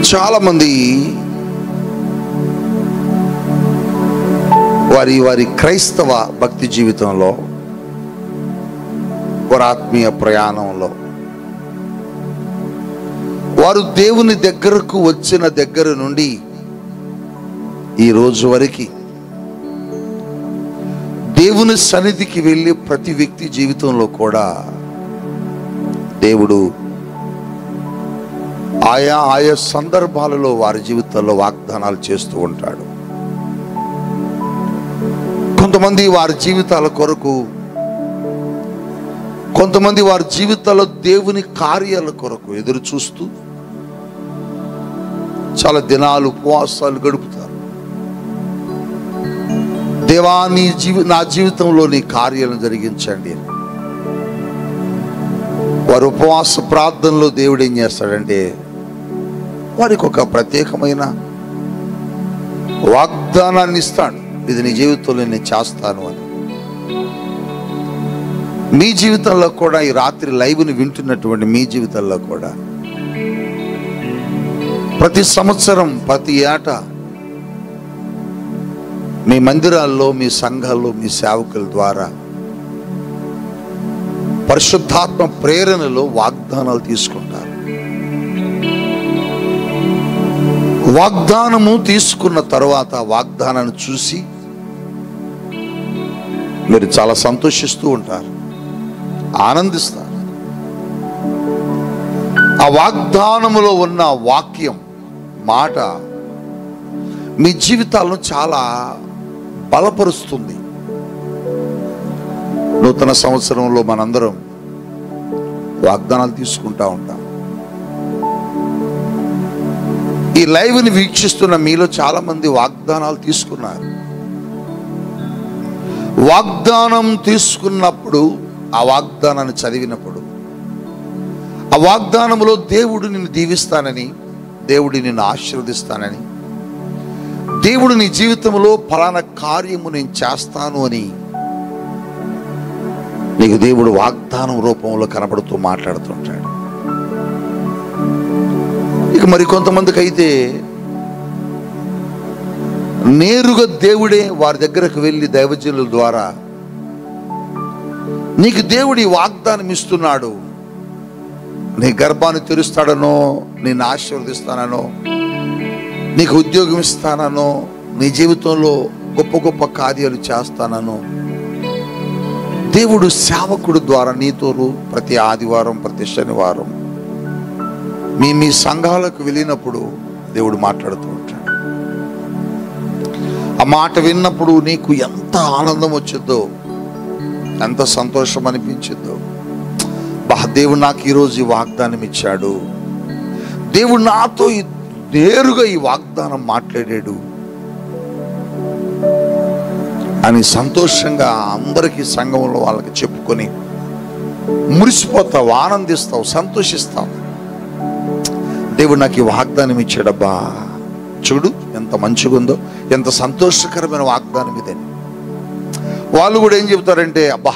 చాలామంది వారి క్రైస్తవ భక్తి జీవితంలో, వారి ఆత్మీయ ప్రయాణంలో వారు దేవుని దగ్గరకు వచ్చిన దగ్గర నుండి ఈ రోజు వరకు దేవుని సన్నిధికి వెళ్ళే ప్రతి వ్యక్తి జీవితంలో కూడా దేవుడు ఆయా సందర్భాలలో వారి జీవితాల్లో వాగ్దానాలు చేస్తూ ఉంటాడు. కొంతమంది వారి జీవితాల కొరకు, కొంతమంది వారి జీవితాల్లో దేవుని కార్యాల కొరకు ఎదురు చూస్తూ చాలా దినాలు ఉపవాసాలు గడుపుతారు. దేవా, నా జీవితంలో నీ కార్యాలను జరిగించండి. వారి ఉపవాస ప్రార్థనలో దేవుడు ఏం చేస్తాడంటే వారికి ఒక ప్రత్యేకమైన వాగ్దానాన్ని ఇస్తాడు. ఇది నీ జీవితంలో నేను చేస్తాను అని. మీ జీవితంలో కూడా, ఈ రాత్రి లైవ్ని వింటున్నటువంటి మీ జీవితంలో కూడా ప్రతి సంవత్సరం, ప్రతి ఏటా మీ మందిరాల్లో, మీ సంఘాల్లో, మీ సేవకుల ద్వారా పరిశుద్ధాత్మ ప్రేరణలో వాగ్దానాలు తీసుకుంటారు. వాగ్దానము తీసుకున్న తర్వాత వాగ్దానాన్ని చూసి మీరు చాలా సంతోషిస్తూ ఉంటారు, ఆనందిస్తారు. ఆ వాగ్దానములో ఉన్న వాక్యం, మాట మీ జీవితాలను చాలా బలపరుస్తుంది. నూతన సంవత్సరంలో మనందరం వాగ్దానాలు తీసుకుంటా ఉంటాం. ఈ లైవ్ని వీక్షిస్తున్న మీలో చాలా మంది వాగ్దానాలు తీసుకున్నారు. వాగ్దానం తీసుకున్నప్పుడు, ఆ వాగ్దానాన్ని చదివినప్పుడు, ఆ వాగ్దానంలో దేవుడు నిన్ను దీవిస్తానని, దేవుడు నిన్ను ఆశీర్వదిస్తానని, దేవుడు నీ జీవితంలో ఫలానా కార్యము నేను చేస్తాను అని నీకు దేవుడు వాగ్దానం రూపంలో కనబడుతూ మాట్లాడుతుంటాడు. ఇక మరి కొంతమందికి అయితే నేరుగా దేవుడే వారి దగ్గరకు వెళ్ళి దైవజనుల ద్వారా నీకు దేవుడి వాగ్దానం ఇస్తున్నాడు, నీ గర్భాన్ని తెరుస్తాడనో, నిన్ను ఆశీర్వదిస్తానో, నీకు ఉద్యోగం ఇస్తాననో, నీ జీవితంలో గొప్ప గొప్ప కార్యాలు చేస్తాననో దేవుడు సేవకుడు ద్వారా నీతో ప్రతి ఆదివారం, ప్రతి శనివారం మీ సంఘాలకు వెళ్ళినప్పుడు దేవుడు మాట్లాడుతూ ఉంటాడు. ఆ మాట విన్నప్పుడు నీకు ఎంత ఆనందం వచ్చిందో, ఎంత సంతోషం అనిపించిందో. దేవుడు నాకు ఈరోజు ఈ వాగ్దానం ఇచ్చాడు, దేవుడు నాతో నేరుగా ఈ వాగ్దానం మాట్లాడాడు అని సంతోషంగా అందరికీ సంఘంలో వాళ్ళకి చెప్పుకొని మురిసిపోతావు, ఆనందిస్తావు, సంతోషిస్తావు. దేవుడు నాకు ఈ వాగ్దానం ఇచ్చాడబ్బా, చూడు ఎంత మంచిగా ఉందో, ఎంత సంతోషకరమైన వాగ్దానం ఇదని. వాళ్ళు కూడా ఏం చెబుతారంటే, అబ్బా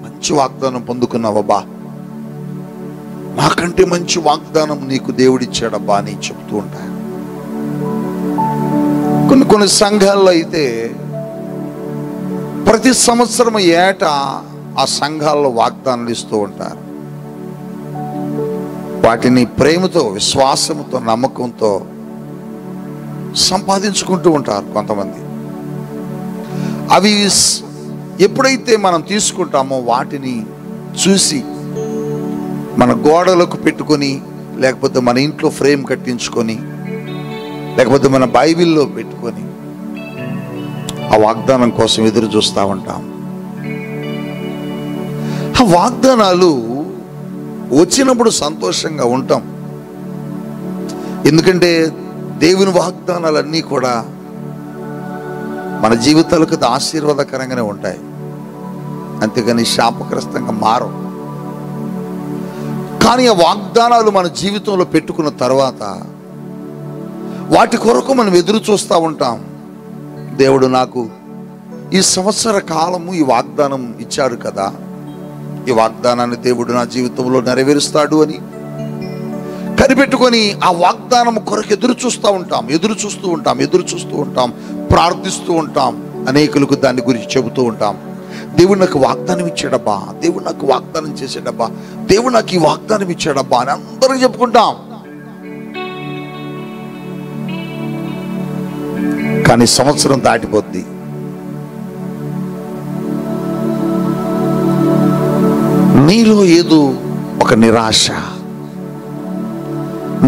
మంచి వాగ్దానం పొందుకున్నావబ్బా, నాకంటే మంచి వాగ్దానం నీకు దేవుడిచ్చాడబ్బా అని చెప్తూ ఉంటారు. కొన్ని సంఘాల్లో అయితే ప్రతి సంవత్సరం ఏటా ఆ సంఘాల్లో వాగ్దానాలు ఇస్తూ ఉంటారు. వాటిని ప్రేమతో, విశ్వాసంతో, నమ్మకంతో సంపాదించుకుంటూ ఉంటారు కొంతమంది. అవి ఎప్పుడైతే మనం తీసుకుంటామో వాటిని చూసి మన గోడలకు పెట్టుకొని, లేకపోతే మన ఇంట్లో ఫ్రేమ్ కట్టించుకొని, లేకపోతే మన బైబిల్లో పెట్టుకొని ఆ వాగ్దానం కోసం ఎదురు చూస్తూ ఉంటాం. ఆ వాగ్దానాలు వచ్చినప్పుడు సంతోషంగా ఉంటాం, ఎందుకంటే దేవుని వాగ్దానాలన్నీ కూడా మన జీవితాలకు ఆశీర్వాదకరంగానే ఉంటాయి, అంతేగాని శాపగ్రస్తంగా మారం. కానీ ఆ వాగ్దానాలు మన జీవితంలో పెట్టుకున్న తర్వాత వాటి కొరకు మనం ఎదురు చూస్తూ ఉంటాం. దేవుడు నాకు ఈ సంవత్సర కాలము ఈ వాగ్దానం ఇచ్చాడు కదా, ఈ వాగ్దానాన్ని దేవుడు నా జీవితంలో నెరవేరుస్తాడు అని. కనిపెట్టుకొని ఆ వాగ్దానం కొరకు ఎదురు చూస్తూ ఉంటాం, ప్రార్థిస్తూ ఉంటాం, అనేకులకు దాని గురించి చెబుతూ ఉంటాం. దేవుడు నాకు వాగ్దానం ఇచ్చాడబ్బా, దేవుడు నాకు వాగ్దానం చేసాడబ్బా, దేవుడు నాకు ఈ వాగ్దానం ఇచ్చాడబ్బా అని అందరూ చెప్పుకుంటాం. కానీ సంవత్సరం దాటిపోద్ది, నీలో ఏదో ఒక నిరాశ,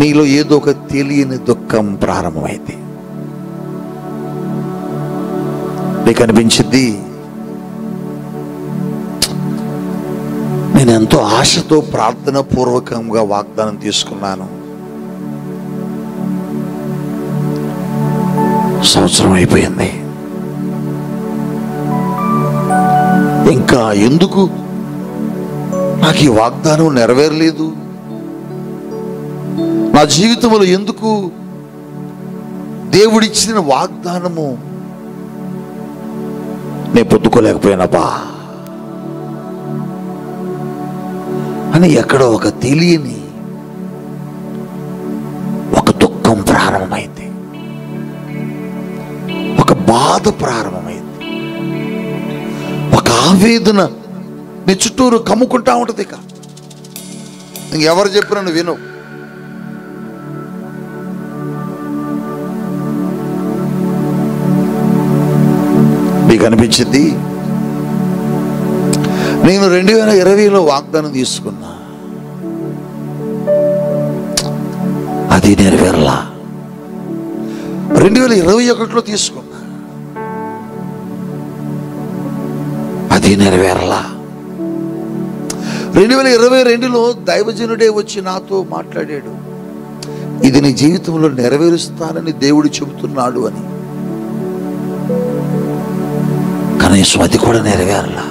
నీలో ఏదో ఒక తెలియని దుఃఖం ప్రారంభమైంది. నీకు అనిపించింది, నేను ఎంతో ఆశతో ప్రార్థన పూర్వకంగా వాగ్దానం తీసుకున్నాను, సంవత్సరం అయిపోయింది, ఇంకా ఎందుకు నాకు ఈ వాగ్దానం నెరవేరలేదు, నా జీవితంలో ఎందుకు దేవుడిచ్చిన వాగ్దానము నేను పొద్దుకోలేకపోయినాబా అని ఎక్కడో ఒక తెలియని ఒక దుఃఖం ప్రారంభమైంది, ఒక బాధ ప్రారంభమైంది, ఒక ఆవేదన నీ చుట్టూరు కమ్ముకుంటా ఉంటుంది. ఇక ఎవరు చెప్పినా నువ్వు విను. మీకు అనిపించింది, నేను 2020లో వాగ్దానం తీసుకున్నా, అది నెరవేరలా. 2021లో తీసుకున్నా, అది నెరవేరలా. 2022లో దైవజనుడే వచ్చి నాతో మాట్లాడాడు, ఇది నీ జీవితంలో నెరవేరుస్తానని దేవుడు చెబుతున్నాడు అని. కనీసం అది కూడా నెరవేరలా.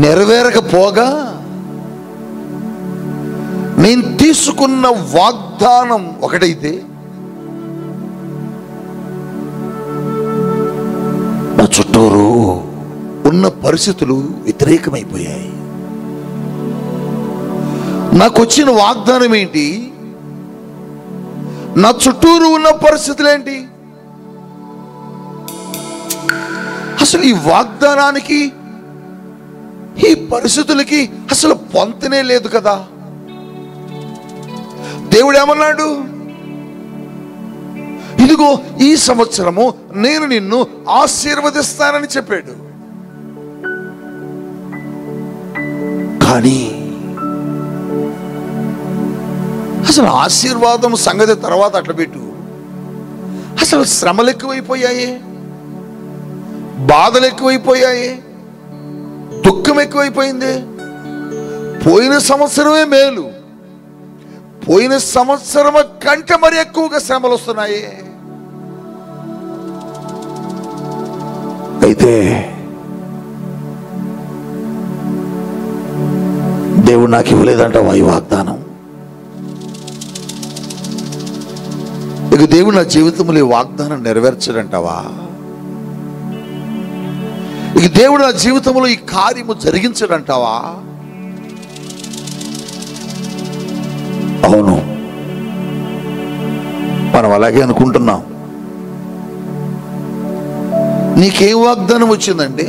నెరవేరకపోగా నేను తీసుకున్న వాగ్దానం ఒకటైతే నా చుట్టూరు ఉన్న పరిస్థితులు వ్యతిరేకమైపోయాయి. నాకు వచ్చిన వాగ్దానం ఏంటి, నా చుట్టూరు ఉన్న పరిస్థితులు ఏంటి? అసలు ఈ వాగ్దానానికి ఈ పరిస్థితులకి అసలు పొంతనే లేదు కదా. దేవుడు ఏమన్నాడు, ఇదిగో ఈ సంవత్సరము నేను నిన్ను ఆశీర్వదిస్తానని చెప్పాడు. కానీ అసలు ఆశీర్వాదం సంగతి తర్వాత అట్లా పెట్టు, అసలు శ్రమలు ఎక్కువైపోయాయి, బాధలు ఎక్కువైపోయాయి, దుఃఖం ఎక్కువైపోయింది. పోయిన సంవత్సరమే మేలు, పోయిన సంవత్సరం కంటే మరి ఎక్కువగా శ్రమలు వస్తున్నాయి. అయితే దేవుడు నాకు ఇవ్వలేదంటావా ఈ వాగ్దానం? ఇక దేవుడు నా జీవితంలో ఈ వాగ్దానం నెరవేర్చడంటావా? ఇక దేవుడు నా జీవితంలో ఈ కార్యము జరిగించడంటావా? అవును, మనం అలాగే అనుకుంటున్నాం. నీకేం వాగ్దానం వచ్చిందంటే,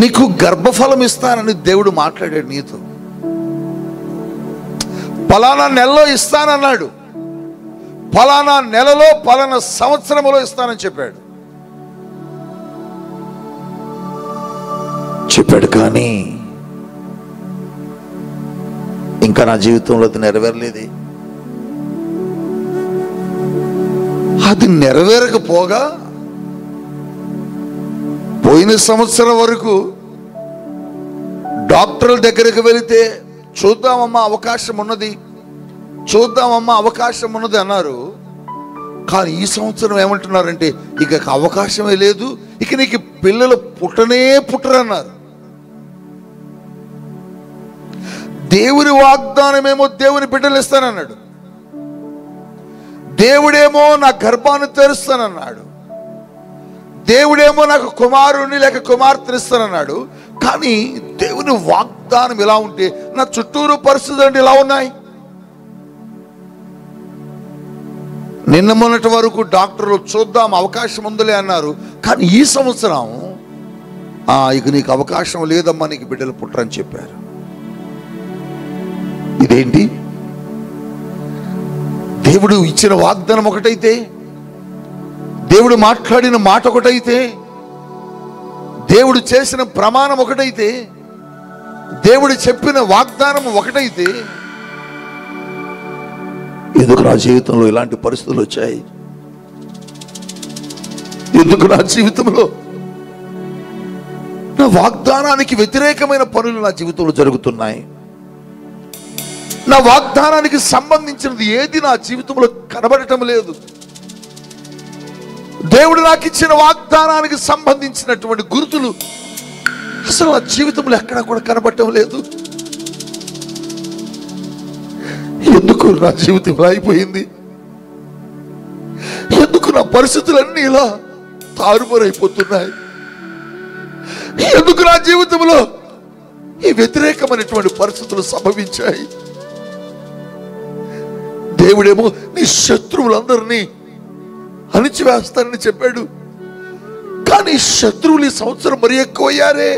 నీకు గర్భఫలం ఇస్తానని దేవుడు మాట్లాడాడు నీతో. పలానా నెలలో ఇస్తానన్నాడు, పలానా నెలలో పలానా సంవత్సరంలో ఇస్తానని చెప్పాడు. కానీ ఇంకా నా జీవితంలో అది నెరవేరలేదు. అది నెరవేరకపోగా పోయిన సంవత్సరం వరకు డాక్టర్ల దగ్గరికి వెళితే చూద్దామమ్మా అవకాశం ఉన్నది, చూద్దామమ్మా అవకాశం ఉన్నది అన్నారు. కానీ ఈ సంవత్సరం ఏమంటున్నారంటే ఇక అవకాశమే లేదు, ఇక నీకు పిల్లలు పుట్టరన్నారు. దేవుని వాగ్దానమేమో దేవుని బిడ్డలు ఇస్తానన్నాడు, దేవుడేమో నా గర్భాన్ని తెరుస్తానన్నాడు, దేవుడేమో నాకు కుమారుని లేక కుమార్తెనిస్తానన్నాడు. కానీ దేవుని వాగ్దానం ఎలా ఉంటే నా చుట్టూరు పరిస్థితులు అంటే ఎలా ఉన్నాయి? నిన్న మొన్నటి వరకు డాక్టర్లు చూద్దాం అవకాశం ఉందిలే అన్నారు. కానీ ఈ సంవత్సరం ఇక నీకు అవకాశం లేదమ్మా, నీకు బిడ్డలు పుట్టరని చెప్పారు. ఇదేంటి? దేవుడు ఇచ్చిన వాగ్దానం ఒకటైతే, దేవుడు మాట్లాడిన మాట ఒకటైతే, దేవుడు చేసిన ప్రమాణం ఒకటైతే, దేవుడు చెప్పిన వాగ్దానం ఒకటైతే, ఎందుకు నా జీవితంలో ఇలాంటి పరిస్థితులు వచ్చాయి? ఎందుకు నా జీవితంలో నా వాగ్దానానికి వ్యతిరేకమైన పనులు నా జీవితంలో జరుగుతున్నాయి? నా వాగ్దానానికి సంబంధించినది ఏది నా జీవితంలో కనబడటం లేదు. దేవుడు నాకు ఇచ్చిన వాగ్దానానికి సంబంధించినటువంటి గుర్తులు అసలు నా జీవితంలో ఎక్కడా కూడా కనబడటం లేదు. ఎందుకు నా జీవితం ఇలా అయిపోయింది? ఎందుకు నా పరిస్థితులన్నీ ఇలా తారుమారైపోతున్నాయి? ఎందుకు నా జీవితంలో ఈ వ్యతిరేకమైనటువంటి పరిస్థితులు సంభవించాయి? దేవుడేమో నీ శత్రువులందరినీ అణిచివేస్తానని చెప్పాడు. కానీ శత్రువులు ఈ సంవత్సరం మరి ఎక్కువయ్యారే.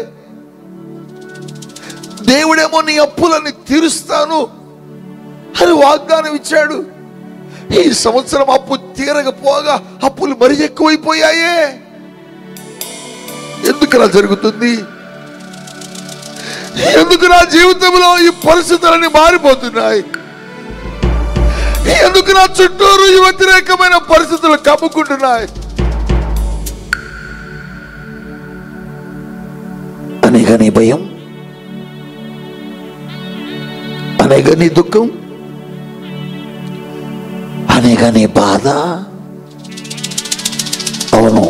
దేవుడేమో నీ అప్పులని తీరుస్తాను అని వాగ్దానం ఇచ్చాడు. ఈ సంవత్సరం అప్పు తీరకపోగా అప్పులు మరి ఎక్కువైపోయాయే. ఎందుకు అలా జరుగుతుంది? ఎందుకు నా జీవితంలో ఈ పరిస్థితులన్నీ మారిపోతున్నాయి? ఎందుకు నా చుట్టూరు ఈ వ్యతిరేకమైన పరిస్థితులు కమ్ముకుంటున్నాయి? అనేగా నీ భయం, అనేగా నీ దుఃఖం, అనేగా నీ బాధ. అవును,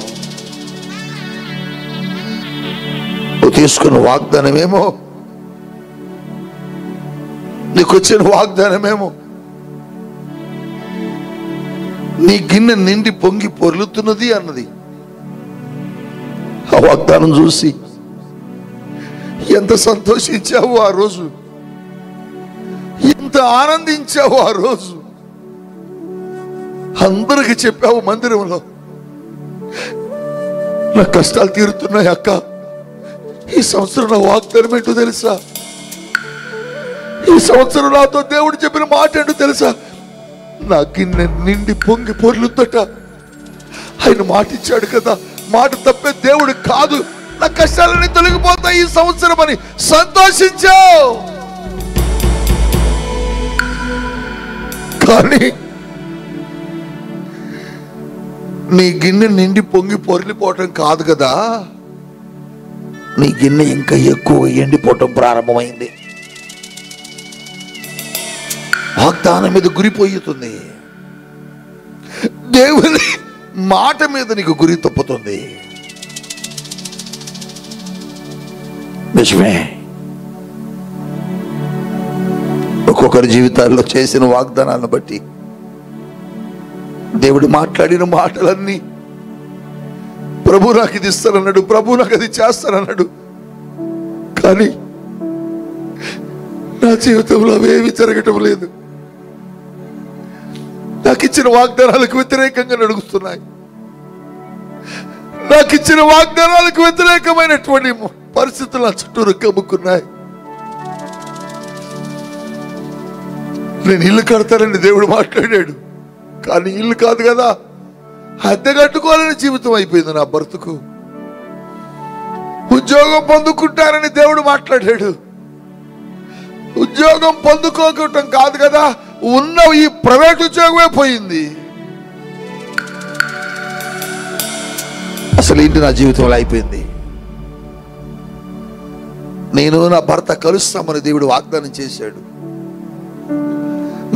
నువ్వు తీసుకున్న వాగ్దానమేమో, నీకు వచ్చిన వాగ్దానమేమో నీ గిన్నె నిండి పొంగి పొర్లుతున్నది అన్నది. ఆ వాగ్దానం చూసి ఎంత సంతోషించావు ఆ రోజు, ఎంత ఆనందించావు ఆ రోజు. అందరికి చెప్పావు మందిరంలో, నా కష్టాలు తీరుతున్నాయి అక్క. ఈ సంవత్సరం నా వాగ్దానం ఏంటో తెలుసా? ఈ సంవత్సరం నాతో దేవుడు చెప్పిన మాట ఏంటో తెలుసా? నా గిన్నె నిండి పొంగి పొర్లుతట. ఆయన మాట ఇచ్చాడు కదా, మాట తప్పే దేవుడు కాదు. నా కష్టాలన్నీ తొలగిపోతాయి ఈ సంవత్సరం అని సంతోషించావు. కానీ నీ గిన్నె నిండి పొంగి పొర్లిపోవటం కాదు కదా, నీ గిన్నె ఇంకా ఎక్కువ ఎండిపోవటం ప్రారంభమైంది. వాగ్దానం మీద గురిపోతుంది, దేవుని మాట మీద నీకు గురి తప్పుతుంది. నిజమే, ఒక్కొక్కరి జీవితాల్లో చేసిన వాగ్దానాలను బట్టి దేవుడు మాట్లాడిన మాటలన్నీ, ప్రభు నాకు ఇది ఇస్తానన్నాడు, ప్రభు నాకు అది చేస్తానన్నాడు. కానీ నా జీవితంలో అవేవి జరగటం లేదు. నాకు ఇచ్చిన వాగ్దానాలకు వ్యతిరేకంగా నడుస్తున్నాయి. నాకు ఇచ్చిన వాగ్దానాలకు వ్యతిరేకమైనటువంటి పరిస్థితులు నా చుట్టూరు కమ్ముకున్నాయి. నేను ఇల్లు కడతానని దేవుడు మాట్లాడాడు, కానీ ఇల్లు కాదు కదా, అద్దె కట్టుకోవాలని జీవితం అయిపోయింది నా బ్రతుకు. ఉద్యోగం పొందుకుంటారని దేవుడు మాట్లాడాడు, ఉద్యోగం పొందుకోవటం కాదు కదా, ఉన్న ఈ ప్రైవేట్ ఉద్యోగమే పోయింది. అసలు ఏంటి నా జీవితంలో అయిపోయింది? నేను నా భర్త కలుస్తామని దేవుడు వాగ్దానం చేశాడు.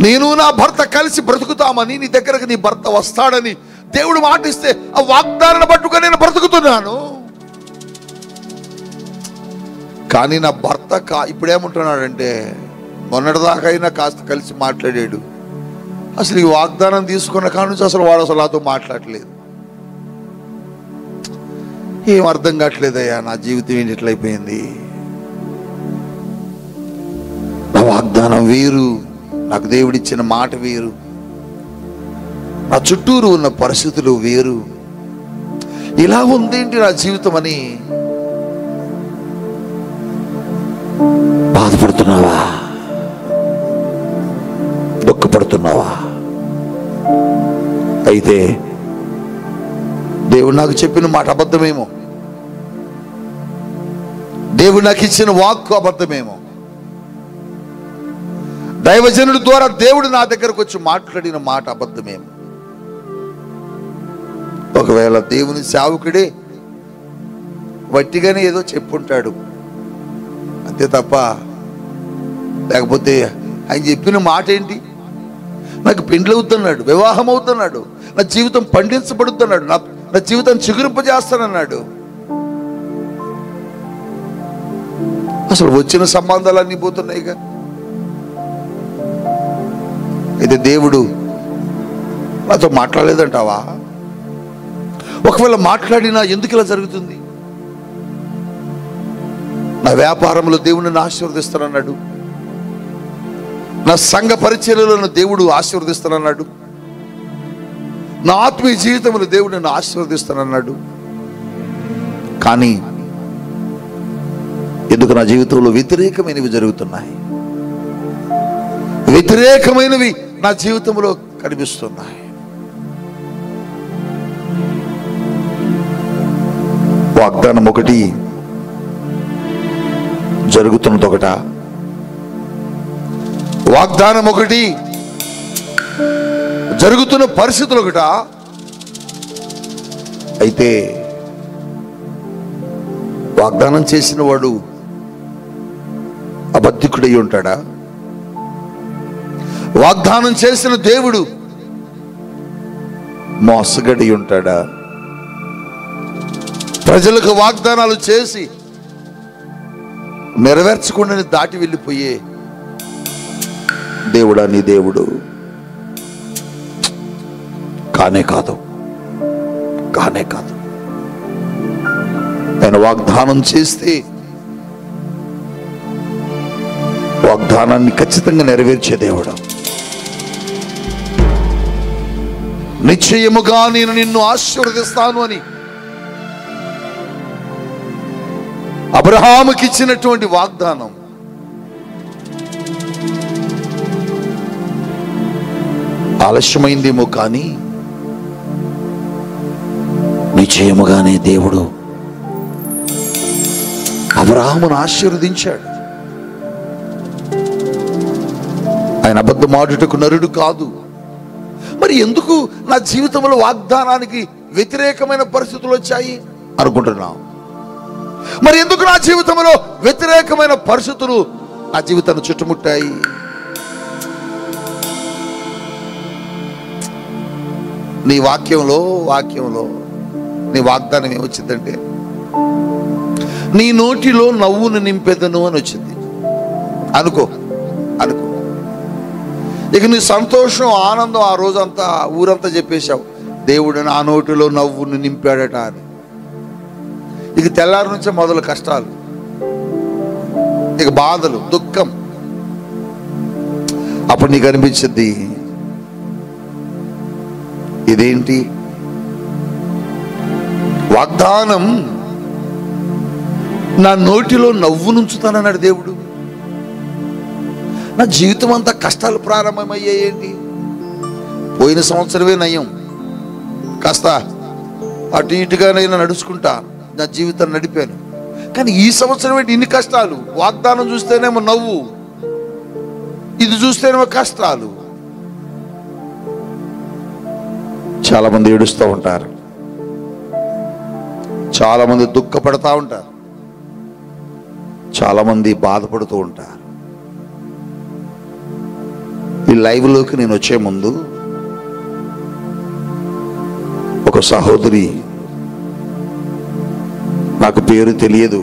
నేను నా భర్త కలిసి బ్రతుకుతామని, నీ దగ్గరకు నీ భర్త వస్తాడని దేవుడు మాటిస్తే ఆ వాగ్దానాన్ని పట్టుకొని నేను బ్రతుకుతున్నాను. కానీ నా భర్త ఇప్పుడేమంటున్నాడంటే, మొన్నటిదాకైనా కాస్త కలిసి మాట్లాడాడు, అసలు ఈ వాగ్దానం తీసుకున్న కాడ నుంచి అసలు వాడు అసలు నాతో మాట్లాడలేదు. ఏం అర్థం కావట్లేదయ్యా, నా జీవితం ఏంటి ఎట్లయిపోయింది? వాగ్దానం వేరు, నాకు దేవుడిచ్చిన మాట వేరు, నా చుట్టూరు ఉన్న పరిస్థితులు వేరు. ఇలా ఉందేంటి నా జీవితం అని బాధపడుతున్నావా? దుఃఖపడుతున్నావా? అయితే దేవుడు నాకు చెప్పిన మాట అబద్ధమేమో, దేవుడు నాకు ఇచ్చిన వాక్కు అబద్ధమేమో, దైవజనుడి ద్వారా దేవుడు నా దగ్గరకు వచ్చి మాట్లాడిన మాట అబద్ధమేమో. ఒకవేళ దేవుని సేవకుడే వట్టిగానే ఏదో చెప్పుంటాడు అంతే తప్ప, లేకపోతే ఆయన చెప్పిన మాట ఏంటి? నాకు పెండ్లి అవుతున్నాడు, వివాహం అవుతున్నాడు, నా జీవితం పండించబడుతున్నాడు, నా జీవితం చిగురింపజేస్తానన్నాడు. అసలు వచ్చిన సంబంధాలన్నీ పోతున్నాయిగా. అయితే దేవుడు నాతో మాట్లాడలేదంటావా? ఒకవేళ మాట్లాడినా ఎందుకు ఇలా జరుగుతుంది? నా వ్యాపారంలో దేవుడు నన్ను ఆశీర్వదిస్తానన్నాడు, నా సంఘ పరిచర్యలను దేవుడు ఆశీర్వదిస్తానన్నాడు, నా ఆత్మీయ జీవితంలో దేవుడు నన్ను ఆశీర్వదిస్తానన్నాడు. కానీ ఎందుకు నా జీవితంలో వ్యతిరేకమైనవి జరుగుతున్నాయి? వ్యతిరేకమైనవి నా జీవితంలో కనిపిస్తున్నాయి. వాగ్దానం ఒకటి, జరుగుతున్నది ఒకట. వాగ్దానం ఒకటి, జరుగుతున్న పరిస్థితులు ఒకట. అయితే వాగ్దానం చేసిన వాడు అబద్ధికుడై ఉంటాడా? వాగ్దానం చేసిన దేవుడు మోసగడి ఉంటాడా? ప్రజలకు వాగ్దానాలు చేసి నెరవేర్చకుండా దాటి వెళ్ళిపోయే దేవుడా నీ దేవుడు? కానే కాదు, కానే కాదు. ఆయన వాగ్దానం చేస్తే వాగ్దానాన్ని ఖచ్చితంగా నెరవేర్చే దేవుడు. నిశ్చయముగా నేను నిన్ను ఆశీర్వదిస్తాను అని అబ్రహాముకి ఇచ్చినటువంటి వాగ్దానం ఆలస్యమైందేమో కానీ నిశ్చయముగానే దేవుడు అబ్రహామును ఆశీర్వదించాడు. ఆయన అబద్ధమాడుటకు నరుడు కాదు. మరి ఎందుకు నా జీవితంలో వాగ్దానానికి వ్యతిరేకమైన పరిస్థితులు వచ్చాయి అనుకుంటున్నాం? మరి ఎందుకు నా జీవితంలో వ్యతిరేకమైన పరిస్థితులు నా జీవితాన్ని చుట్టుముట్టాయి? నీ వాక్యంలో నీ వాగ్దానం ఏమొచ్చిందంటే, నీ నోటిలో నవ్వును నింపెదను అని వచ్చింది. అనుకో ఇక నీ సంతోషం ఆనందం ఆ రోజంతా ఊరంతా చెప్పేశావు, దేవుడు నా నోటిలో నవ్వును నింపాడట అని. ఇక తెల్లారి నుంచే మొదలు కష్టాలు, ఇక బాధలు, దుఃఖం. అప్పుడు నీకు అనిపించింది, ఇదేంటి వాగ్దానం, నా నోటిలో నవ్వు నుంచుతానన్నాడు దేవుడు. నా జీవితం అంతా కష్టాలు ప్రారంభమయ్యాయేంటి? పోయిన సంవత్సరమే నయం, కాస్త అటు ఇటుగానైనా నడుచుకుంటా నా జీవితాన్ని నడిపాను. కానీ ఈ సంవత్సరం ఏంటి ఇన్ని కష్టాలు? వాగ్దానం చూస్తేనేమో నవ్వు, ఇది చూస్తేనేమో కష్టాలు. చాలా మంది ఏడుస్తూ ఉంటారు, చాలా మంది దుఃఖపడతా ఉంటారు, చాలా మంది బాధపడుతూ ఉంటారు. ఈ లైవ్లోకి నేను వచ్చే ముందు ఒక సహోదరి, నాకు పేరు తెలియదు,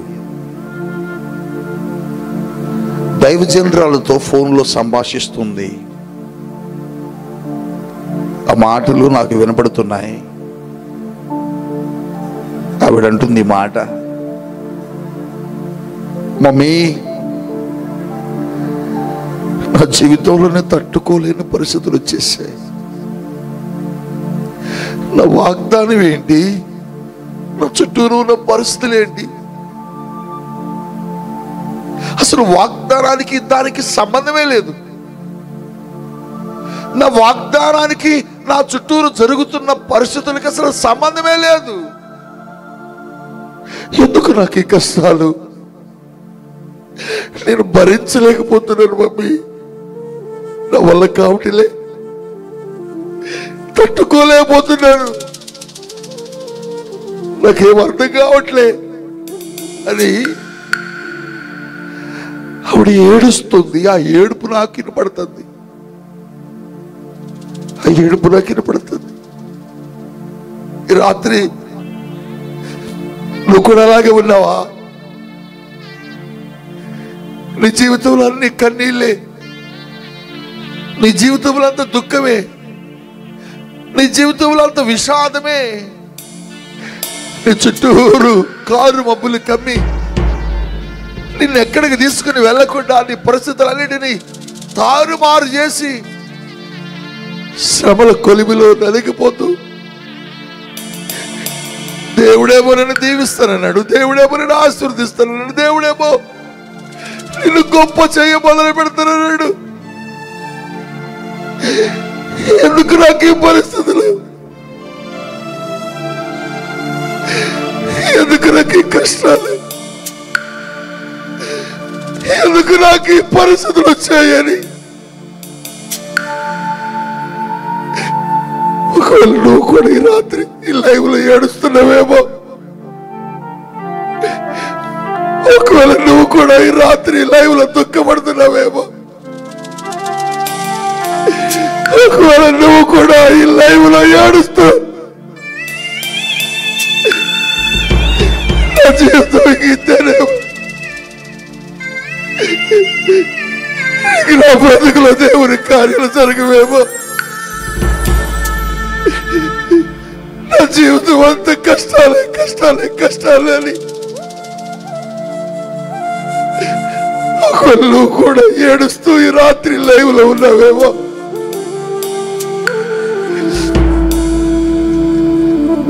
దైవజనరాలతో ఫోన్లో సంభాషిస్తుంది. ఆ మాటలు నాకు వినపడుతున్నాయి. ఆవిడంటుంది మాట, మమ్మీ జీవితంలోనే తట్టుకోలేని పరిస్థితులు వచ్చేసాయి. నా వాగ్దానం ఏంటి? నా చుట్టూరు ఉన్న పరిస్థితులు ఏంటి? అసలు వాగ్దానానికి దానికి సంబంధమే లేదు. నా వాగ్దానానికి నా చుట్టూరు జరుగుతున్న పరిస్థితులకి అసలు సంబంధమే లేదు. ఎందుకు నాకు ఈ కష్టాలు? నేను భరించలేకపోతున్నాను మమ్మీ, నా వల్ల కావట్లే, తట్టుకోలేకపోతున్నాను, నాకేం అర్థం కావట్లే అని ఆవిడ ఏడుస్తుంది. ఆ ఏడుపు నాకు వినపడుతుంది. ఆ ఏడుపు నాకు వినపడుతుంది. ఈ రాత్రి నువ్వు కూడా అలాగే ఉన్నావా? నీ జీవితంలో అన్ని కన్నీళ్ళే, నీ జీవితంలో అంత దుఃఖమే, నీ జీవితంలో అంత విషాదమే. నీ చుట్టూరు కారు మబ్బులు కమ్మి నిన్ను ఎక్కడికి తీసుకుని వెళ్ళకుండా నీ పరిస్థితులన్నిటినీ తారుమారు చేసి శ్రమల కొలిమిలో నలిగిపోతూ, దేవుడేమో నన్ను దీవిస్తానన్నాడు, దేవుడేమో నన్ను ఆశీర్వదిస్తానన్నాడు, దేవుడేమో నిన్ను గొప్ప చేయ మొదలు పెడతానన్నాడు. ఎందుకు నాకు ఈ పరిస్థితులు? ఎందుకు నాకు ఈ కష్టాలు? ఎందుకు నాకు ఈ పరిస్థితులు వచ్చాయని ఒకవేళ నువ్వు కూడా ఈ రాత్రి ఈ లైవ్ లో ఏడుస్తున్నావేమో, ఒకవేళ నువ్వు కూడా ఈ రాత్రి లైవ్ లో దుఃఖపడుతున్నావేమో, ఒకవేళ నువ్వు కూడా ఈ లైవ్ లో ఏడుస్తూ నా జీవితం ఇంతేనేమో, నా బ్రతుకులో దేవుని కార్యాలు జరగవేమో, నా జీవితం అంత కష్టాలే కష్టాలే కష్టాలే అని ఒకళ్ళు కూడా ఏడుస్తూ ఈ రాత్రి లైవ్ లో ఉన్నావేమో.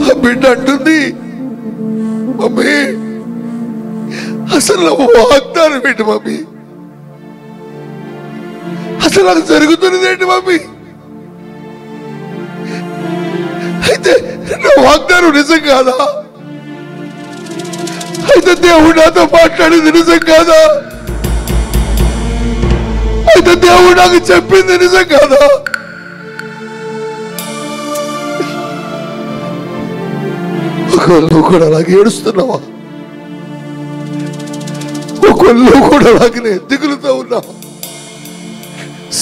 ఆ బిడ్డ అంటుంది, మమ్మీ అసలు వాగ్దానం ఏంటి మమ్మీ? అసలు నాకు జరుగుతున్నది ఏంటి మమ్మీ? అయితే నా వాగ్దానం నిజం కాదా? అయితే దేవుడు నాతో మాట్లాడేది నిజం కాదా? అయితే దేవుడు నాకు చెప్పింది నిజం కాదా? ఒకళ్ళు కూడా అలాగే ఏడుస్తున్నావా? ఒకళ్ళు కూడా అలాగనే దిగులుతో ఉన్నావా?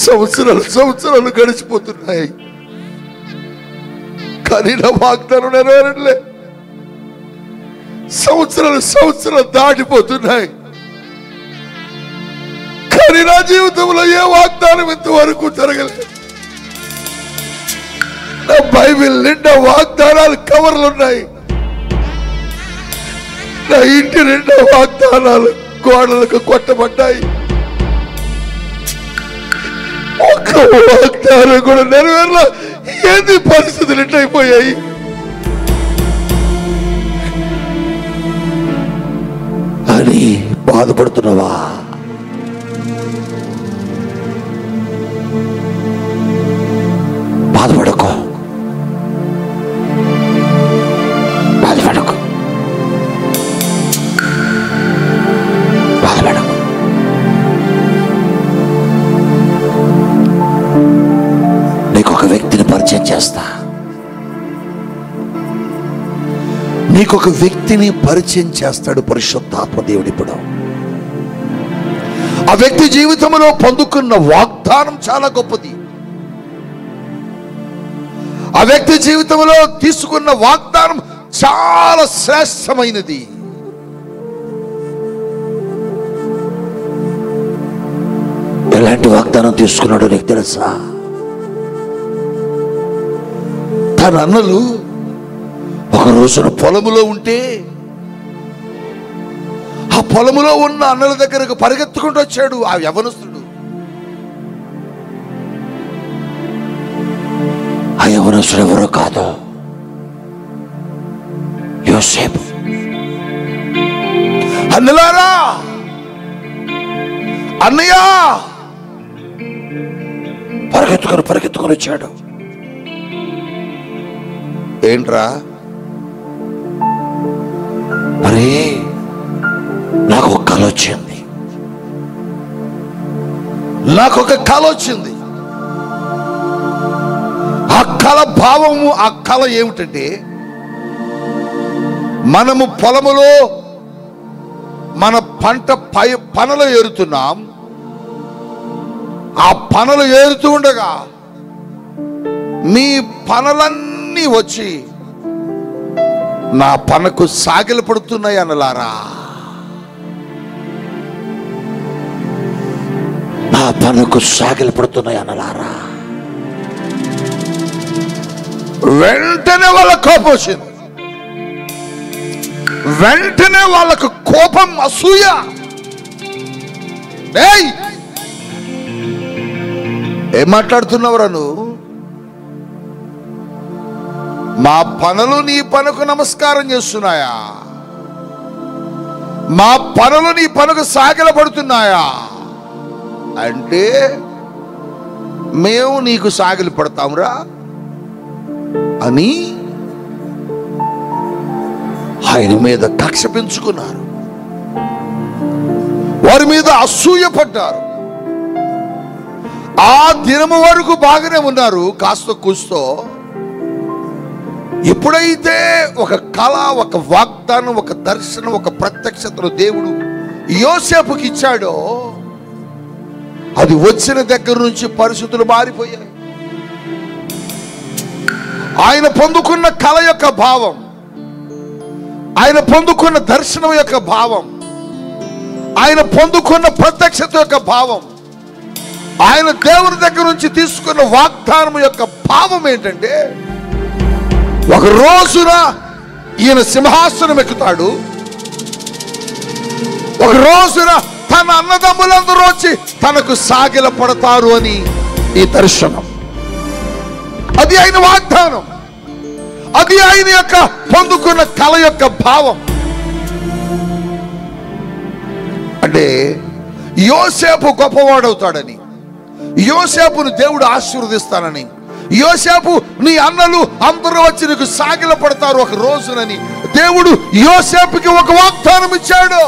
సంవత్సరాలు గడిచిపోతున్నాయి, కానీ నా వాగ్దానం నెరవేరట్లే. సంవత్సరాలు దాటిపోతున్నాయి, కానీ నా జీవితంలో ఏ వాగ్దానం ఇంతవరకు జరగలేదు. నా బైబిల్ నిండా వాగ్దానాలు కవర్లు ఉన్నాయి, నా ఇంటి నిండా వాగ్దానాలు గోడలకు కొట్టబడ్డాయి. ఒక్క వాగ్దానం కూడా నెరవేరలా. ఏంది పరిస్థితులు ఎట్టయిపోయాయి? అని బాధపడుతున్నావా? బాధపడకు, బాధపడకు, బాధపడకు. నీకు ఒక వ్యక్తిని పరిచయం చేస్తా. నీకు ఒక వ్యక్తిని పరిచయం చేస్తాడు పరిశుద్ధాత్మ దేవుడు. ఇప్పుడు ఆ వ్యక్తి జీవితంలో పొందుకున్న వాగ్దానం చాలా గొప్పది. ఆ వ్యక్తి జీవితంలో తీసుకున్న వాగ్దానం చాలా శ్రేష్టమైనది. ఎలాంటి వాగ్దానం తీసుకున్నాడో నీకు తెలుసా? తన అన్నలు ఒక రోజున పొలములో ఉంటే ఆ పొలములో ఉన్న అన్నల దగ్గరకు పరిగెత్తుకుంటూ వచ్చాడు ఆ యవనస్తుడు. ఆ యవనస్తుడు ఎవరో కాదు, యోసేపు. అన్నలారా, అన్నయ్య పరిగెత్తుకొని వచ్చాడు. ఏంట్రా? మరి నాకు ఒక కళ వచ్చింది, ఆ కళ భావము, ఆ కళ ఏమిటంటే, మనము పొలములో మన పంట పనలు ఏరుతున్నాం. ఆ పనలు ఏరుతూ ఉండగా మీ పనలన్నీ వచ్చి నా పనకు సాగిలు పడుతున్నాయి అన్నలారా. నా పనకు సాగిలు పడుతున్నాయి అన్నలారా. వెంటనే వాళ్ళ కోపం వచ్చింది. వెంటనే వాళ్ళకు కోపం, అసూయ. ఏం మాట్లాడుతున్నావురా నువ్వు? మా పనులు నీ పనుకు నమస్కారం చేస్తున్నాయా? మా పనులు నీ పనుకు సాగిలపడుతున్నాయా? అంటే మేము నీకు సాగిలి పడతాంరా అని ఆయన మీద కక్ష పెంచుకున్నారు, వారి మీద అసూయ పడ్డారు. ఆ దినము వరకు బాగానే ఉన్నారు, కాస్త కూస్తో. ఎప్పుడైతే ఒక కళ, ఒక వాగ్దానం, ఒక దర్శనం, ఒక ప్రత్యక్షతను దేవుడు యోసేపుకి ఇచ్చాడో, అది వచ్చిన దగ్గర నుంచి పరిస్థితులు మారిపోయాయి. ఆయన పొందుకున్న కళ యొక్క భావం, ఆయన పొందుకున్న దర్శనం యొక్క భావం, ఆయన పొందుకున్న ప్రత్యక్షత యొక్క భావం, ఆయన దేవుని దగ్గర నుంచి తీసుకున్న వాగ్దానం యొక్క భావం ఏంటంటే, ఒక రోజున ఈయన సింహాసనం ఎక్కుతాడు, ఒక రోజున తన అన్నదమ్ములందరూ వచ్చి తనకు సాగిల పడతారు అని ఈ దర్శనం. అది ఆయన వాగ్దానం, అది ఆయన యొక్క పొందుకున్న కళ యొక్క భావం. అంటే యోసేపు గొప్పవాడవుతాడని, యోసేపును దేవుడు ఆశీర్వదిస్తానని, యోసేపు నీ అన్నలు అందరూ వచ్చి నీకు సాగిల పడతారు ఒక రోజునని దేవుడు యోసేపుకి ఒక వాగ్దానం ఇచ్చాడు.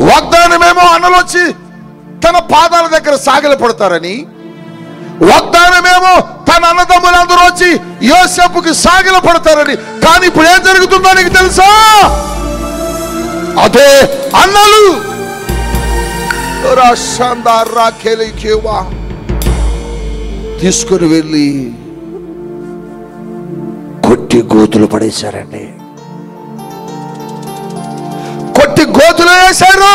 వాగ్దానమేమో అన్నలు వచ్చి తన పాదాల దగ్గర సాగిల పడతారని, వాగ్దానమేమో తన అన్నదమ్ములందరూ వచ్చి యోసేపుకి సాగిల పడతారని. కానీ ఇప్పుడు ఏం జరుగుతుందో నీకు తెలుసా? అదే అన్నలు తీసుకుని వెళ్ళి కొట్టి గోతులు పడేశారండి. కొట్టి గోతులు వేశారు,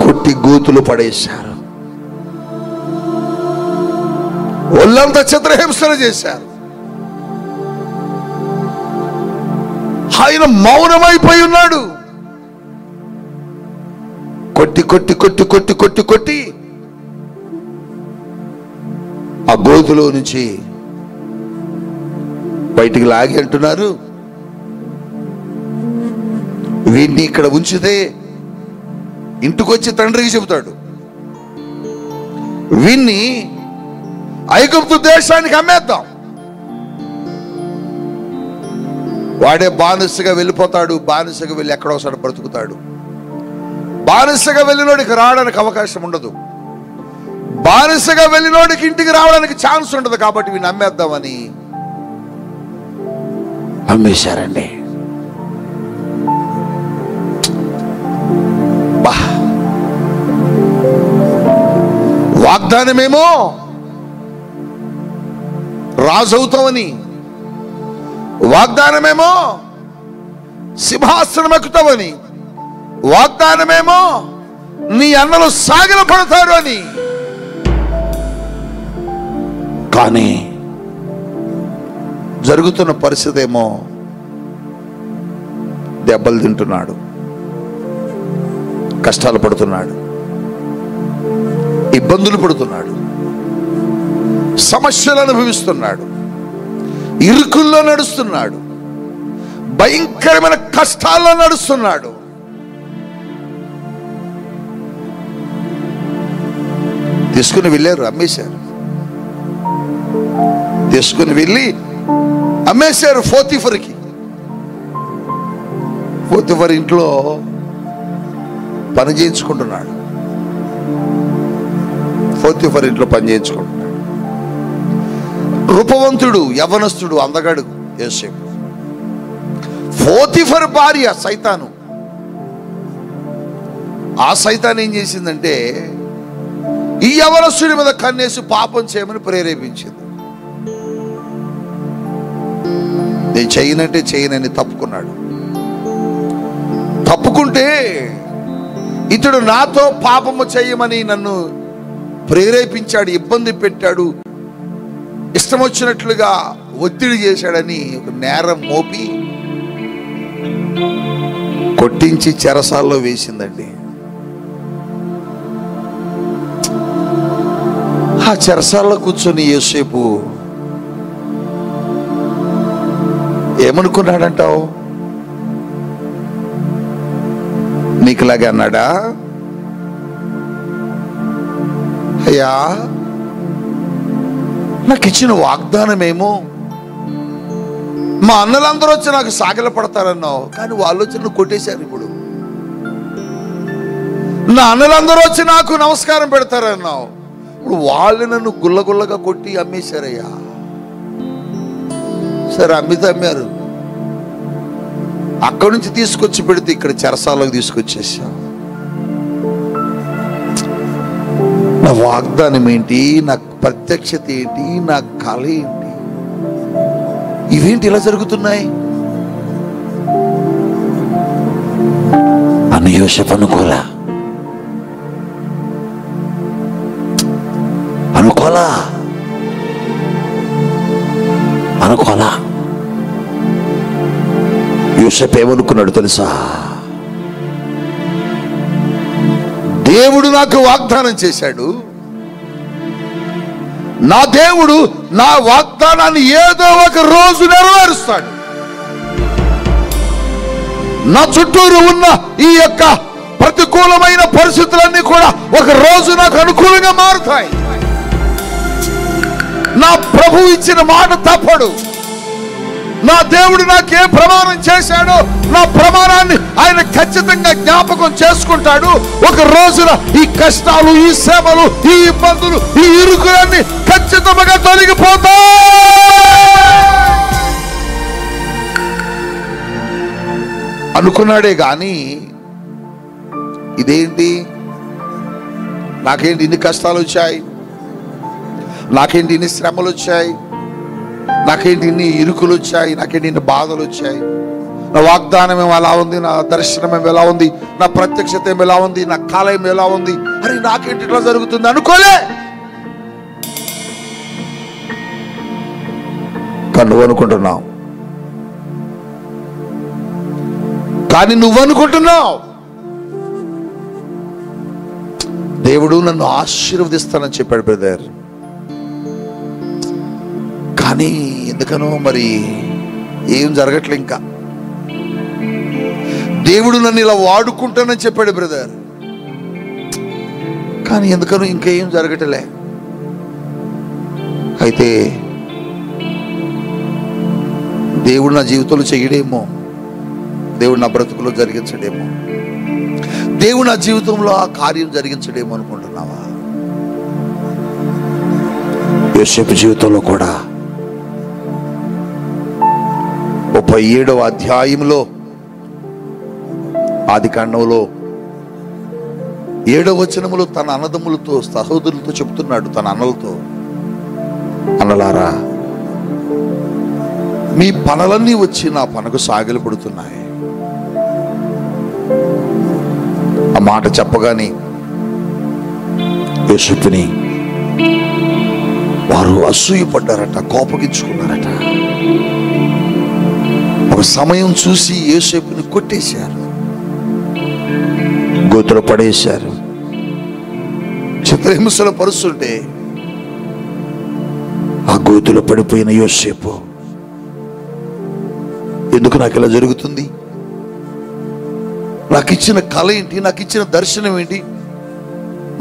కొట్టి గోతులు పడేశారు. ఒళ్ళంతా చిత్రహింసన చేశారు. ఆయన మౌనమైపోయి ఉన్నాడు. కొట్టి కొట్టి కొట్టి కొట్టి కొట్టి కొట్టి ఆ గోతులో నుంచి బయటికి లాగి అంటున్నారు, వీడిని ఇక్కడ ఉంచితే ఇంటికొచ్చి తండ్రికి చెబుతాడు, వీణ్ణి ఐగుప్తు దేశానికి అమ్మేద్దాం, వాడే బానిసగా వెళ్ళిపోతాడు, బానిసగా వెళ్ళి ఎక్కడోసారి బ్రతుకుతాడు. బానిసగా వెళ్ళినోడికి రావడానికి అవకాశం ఉండదు, బానిసగా వెళ్ళినోడికి ఇంటికి రావడానికి ఛాన్స్ ఉండదు. కాబట్టి వీడిని అమ్మేద్దామని అమ్మేశారండి. వాగ్దానమేమో రాజు అవుతామని, వాగ్దానమేమో సింహాసనం ఎక్కుతావని, వాగ్దానమేమో నీ అన్నలు సాగిల పడతారు అని. కానీ జరుగుతున్న పరిస్థితి ఏమో దెబ్బలు తింటున్నాడు. కష్టాలు పడుతున్నాడు, ఇబ్బందులు పడుతున్నాడు, సమస్యలు అనుభవిస్తున్నాడు, ఇరుకుల్లో నడుస్తున్నాడు, భయంకరమైన కష్టాల్లో నడుస్తున్నాడు. తీసుకుని వెళ్ళారు, అమ్మేశారు. తీసుకుని వెళ్ళి అమ్మేశారు పోతీఫరుకి. పోతీఫరు ఇంట్లో పని చేయించుకుంటున్నాడు. పోతీఫరు ఇంట్లో పని చేయించుకుంటున్నాడు. రూపవంతుడు, యవ్వనస్తుడు, అందగాడు యోసేపు. పోతీఫరు భార్య సైతాను. ఆ సైతాన్ ఏం చేసిందంటే ఈ యవ్వనస్తుడి మీద కన్నేసి పాపం చేయమని ప్రేరేపించింది. నేను చేయనంటే చేయనని తప్పుకున్నాడు. తప్పుకుంటే ఇతడు నాతో పాపము చేయమని నన్ను ప్రేరేపించాడు, ఇబ్బంది పెట్టాడు, ఇష్టం వచ్చినట్లుగా ఒత్తిడి చేశాడని ఒక నేరం మోపి కొట్టించి చెరసాల్లో వేసిందండి. ఆ చెరసాల్లో కూర్చొని యోసేపు ఏమనుకున్నాడంటావు? నీకులాగా అన్నాడా? అయ్యా, నాకు ఇచ్చిన వాగ్దానమేమో మా అన్నలందరూ వచ్చి నాకు సాగిల పడతారన్నావు, కానీ వాళ్ళు వచ్చి నువ్వు కొట్టేశారు. ఇప్పుడు నా అన్నలందరూ వచ్చి నాకు నమస్కారం పెడతారన్నావు, ఇప్పుడు వాళ్ళు నన్ను గుల్లగుల్లగా కొట్టి అమ్మేశారయ్యా. సరే, అమ్మితే అమ్మారు. అక్కడి నుంచి తీసుకొచ్చి పెడితే ఇక్కడ చెరసాలకు తీసుకొచ్చేసా. నా వాగ్దానం ఏంటి, నా ప్రత్యక్షత ఏంటి, నా కళ ఏంటి, ఇవేంటి ఇలా జరుగుతున్నాయి అని యోసేపు అనుకోలా. యోసేపు ఏమనుకున్నాడు తెలుసా? దేవుడు నాకు వాగ్దానం చేశాడు, నా దేవుడు నా వాగ్దానాన్ని ఏదో ఒక రోజు నెరవేరుస్తాడు. నా చుట్టూరు ఉన్న ఈ యొక్క ప్రతికూలమైన పరిస్థితులన్నీ కూడా ఒక రోజు నాకు అనుకూలంగా మారుతాయి. నా ప్రభు ఇచ్చిన మాట తప్పడు. నా దేవుడు నాకే ప్రమాణం చేశాడో నా ప్రమాణాన్ని ఆయన ఖచ్చితంగా జ్ఞాపకం చేసుకుంటాడు. ఒక రోజున ఈ కష్టాలు, ఈ శ్రమలు, ఈ ఇబ్బందులు, ఈ ఇరుకులన్నీ ఖచ్చితంగా తొలగిపోతాయి అనుకున్నాడే గాని ఇదేంటి, నాకేంటి ఇన్ని కష్టాలు వచ్చాయి, నాకేంటి ఇన్ని శ్రమలు వచ్చాయి, నాకేంటి ఇన్ని ఇరుకులు వచ్చాయి, నాకేంటి ఇన్ని బాధలు వచ్చాయి, నా వాగ్దానం ఏమో ఎలా ఉంది, నా దర్శనం ఏమో ఎలా ఉంది, నా ప్రత్యక్షత ఏమో ఎలా ఉంది, నా కాలం ఎలా ఉంది, అరే నాకేంటి ఇట్లా జరుగుతుంది అనుకోలే. నువ్వు అనుకుంటున్నావు, కానీ నువ్వు అనుకుంటున్నావు దేవుడు నన్ను ఆశీర్వదిస్తానని చెప్పాడు బ్రదర్. కానీ ఎందుకనో మరి ఏం జరగట్లే. ఇంకా దేవుడు నన్ను ఇలా వాడుకుంటానని చెప్పాడు బ్రదర్, కానీ ఎందుకనో ఇంకేం జరగట్లే. అయితే దేవుడు నా జీవితంలో చెయ్యడేమో, దేవుడు నా బ్రతుకులో జరిగించడేమో, దేవుడు నా జీవితంలో ఆ కార్యం జరిగించడేమో అనుకుంటున్నావా? యోసేపు జీవితంలో కూడా 37వ అధ్యాయంలో ఆదికాండంలో 7వ వచనములో తన అన్నదమ్ములతో, సహోదరులతో చెప్తున్నాడు, తన అన్నలతో, అన్నలారా మీ పనులన్నీ వచ్చి నా పనకు సాగిలు పడుతున్నాయి. ఆ మాట చెప్పగానే యోసేపుని వారు అసూయపడ్డారట, కోపగించుకున్నారట. ఒక సమయం చూసి యోసేపుని కొట్టేశారు, గోతులో పడేశారు. చిత్రహింసలు పరుస్తుంటే ఆ గోతులో పడిపోయిన యోసేపు, ఎందుకు నాకు ఇలా జరుగుతుంది? నాకు ఇచ్చిన కళ ఏంటి? నాకు ఇచ్చిన దర్శనం ఏంటి?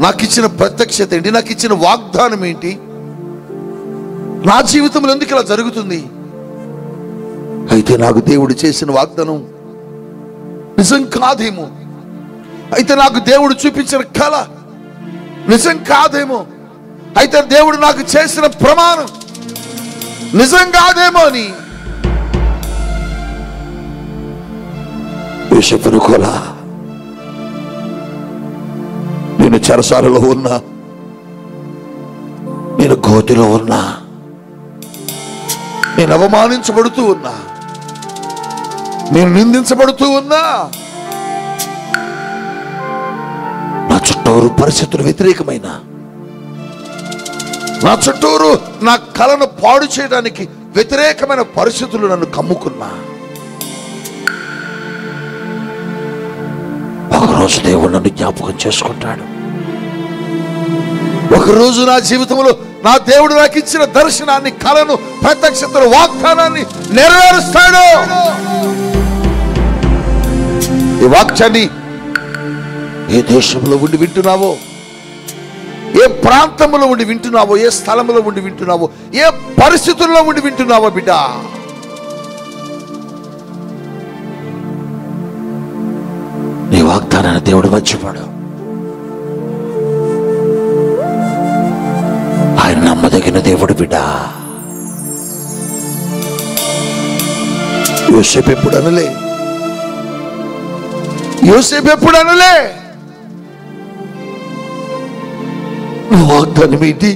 నాకు ఇచ్చిన ప్రత్యక్షత ఏంటి? నాకు ఇచ్చిన వాగ్దానం ఏంటి? నా జీవితంలో ఎందుకు ఇలా జరుగుతుంది? అయితే నాకు దేవుడు చేసిన వాగ్దానం నిజం కాదేమో, అయితే నాకు దేవుడు చూపించిన కళ నిజం కాదేమో, అయితే దేవుడు నాకు చేసిన ప్రమాణం నిజం కాదేమో అని యోసేపు అనుకోలా. నేను చెరసాలలో ఉన్నా, నేను గోతిలో ఉన్నా, నేను అవమానించబడుతూ ఉన్నా, నేను నిందించబడుతూ ఉన్నా, నా చుట్టూరు పరిస్థితులు వ్యతిరేకమైన, నా చుట్టూరు నా కళను పాడు చేయడానికి వ్యతిరేకమైన పరిస్థితులు నన్ను కమ్ముకున్నా, ఒకరోజు దేవుడు నన్ను జ్ఞాపకం చేసుకుంటాడు. ఒకరోజు నా జీవితంలో నా దేవుడు నాకు ఇచ్చిన దర్శనాన్ని, కళను, ప్రత్యక్షతను, వాగ్దానాన్ని నెరవేరుస్తాడు. ఈ వాక్యాన్ని ఏ దేశంలో ఉండి వింటున్నావో, ఏ ప్రాంతంలో ఉండి వింటున్నావో, ఏ స్థలంలో ఉండి వింటున్నావో, ఏ పరిస్థితుల్లో ఉండి వింటున్నావో బిడ్డ, నీ వాగ్దానాన్ని దేవుడు మర్చిపోడు. ఆయన నమ్మదగిన దేవుడు బిడ్డ. యోసేపు ఎప్పుడు అనలే, యోసేపు ఎప్పుడు అనలే, వాగ్దానం ఏంటి?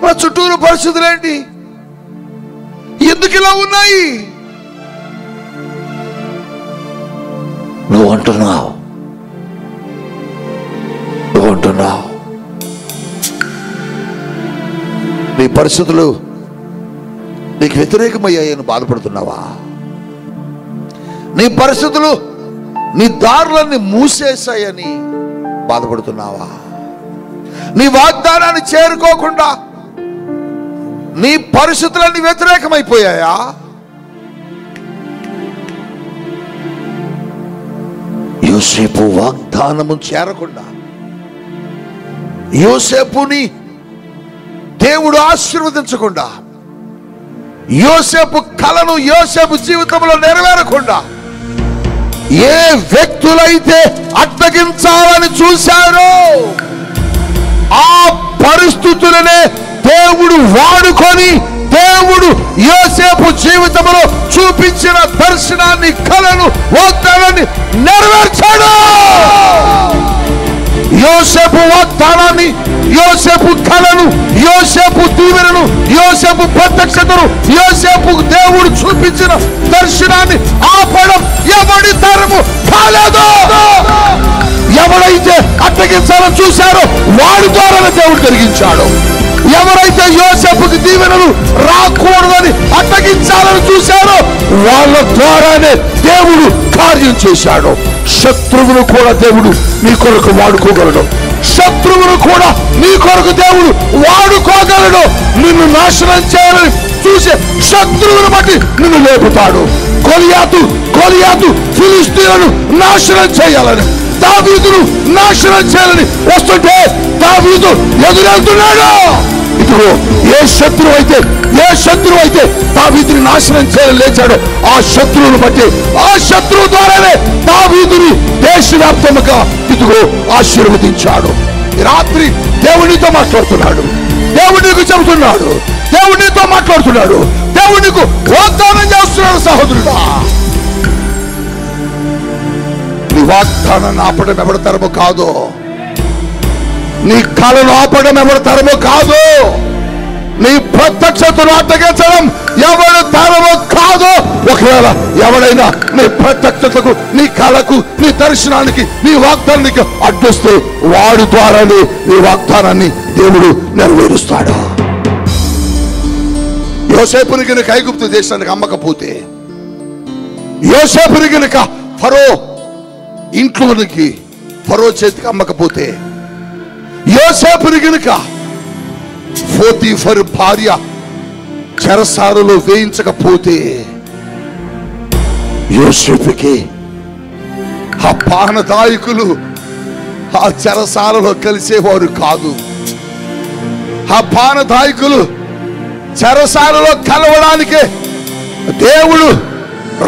నా చుట్టూరు పరిస్థితులు ఏంటి? ఎందుకు ఇలా ఉన్నాయి? నువ్వు అంటున్నావు నీ పరిస్థితులు నీకు వ్యతిరేకమయ్యాయని బాధపడుతున్నావా? నీ పరిస్థితులు నీ దారులన్నీ మూసేశాయని బాధపడుతున్నావా? నీ వాగ్దానాన్ని చేరుకోకుండా నీ పరిస్థితులన్నీ వ్యతిరేకమైపోయాయా? యోసేపు వాగ్దానము చేరకుండా, యోసేపుని దేవుడు ఆశీర్వదించకుండా, యోసేపు కలను యోసేపు జీవితంలో నెరవేరకుండా ఏ వ్యక్తులైతే అడ్డగించాలని చూశారో ఆ పరిస్థితులనే దేవుడు వాడుకొని, దేవుడు యోసేపు జీవితంలో చూపించిన దర్శనాన్ని, కలను, వాగ్దానాన్ని నెరవేర్చాడు. యోసేపు వాగ్దానాన్ని, యోసేపు కలను, యోసేపు దీవెనను, యోసేపు ప్రత్యక్షతను, యోసేపు దేవుడు చూపించిన దర్శనాన్ని ఆపడం ఎవడి తరము కాలేదు. ఎవరైతే అడ్డగించాలని చూశారో వాడి ద్వారానే దేవుడు జరిగించాడు. ఎవరైతే యోసేపుకి దీవెనలు రాకూడదని అడ్డగించాలని చూశారో వాళ్ళ ద్వారానే దేవుడు కార్యం చేశాడు. శత్రువును కూడా దేవుడు నీ కొరకు వాడుకోగలడు. శత్రువును కూడా నీ కొరకు దేవుడు వాడుకోగలడు. నిన్ను నాశనం చేయాలని చూసే శత్రువును బట్టి నిన్ను లేపుతాడు. గొలియాతు ఫిలిష్తీయులను నాశనం చేయాలని, దావీదును నాశనం చేయాలని వస్తుంటే దావీదు ఎదురెళ్తున్నాడు. ఇదిగో ఏ శత్రువు అయితే దావీదుని నాశనం చేయాలని లేచాడో ఆ శత్రువును బట్టి, ఆ శత్రువు ద్వారానే దావీదుని దేశవ్యాప్తంగా ఇదిగో ఆశీర్వదించాడు. రాత్రి దేవునితో మాట్లాడుతున్నాడు, దేవునికి చెబుతున్నాడు, దేవునితో మాట్లాడుతున్నాడు, దేవునికి వాగ్దానం చేస్తున్నాడు. సహోదరుడా, నీ వాగ్దానాన్ని ఆపడం ఎవరి తరము కాదు, నీ కళను ఆపడం ఎవరి తరము కాదు, నీ ప్రత్యక్షతను అడ్డగించడం ఎవరి తరము కాదు. ఒకవేళ ఎవడైనా నీ ప్రత్యక్షతకు, నీ కళకు, నీ దర్శనానికి, నీ వాగ్దానానికి అడ్డొస్తే వాడి ద్వారానే నీ వాగ్దానాన్ని దేవుడు నెరవేరుస్తాడు. యోసేపుని గనుక ఐగుప్తు దేశానికి అమ్మకపోతే, యోసేపుని గనుక ఫరో ఇంట్లోనికి ఫరో చేతికి అమ్మకపోతే, యోసేపుని గనుక పోతీఫరు భార్య చెరసాలలో వేయించకపోతే, యోసేపుకి ఆ పానదాయకులు ఆ చెరసాలలో కలిసేవారు కాదు. ఆ పానదాయకులు చెరసాలలో కలవడానికే దేవుడు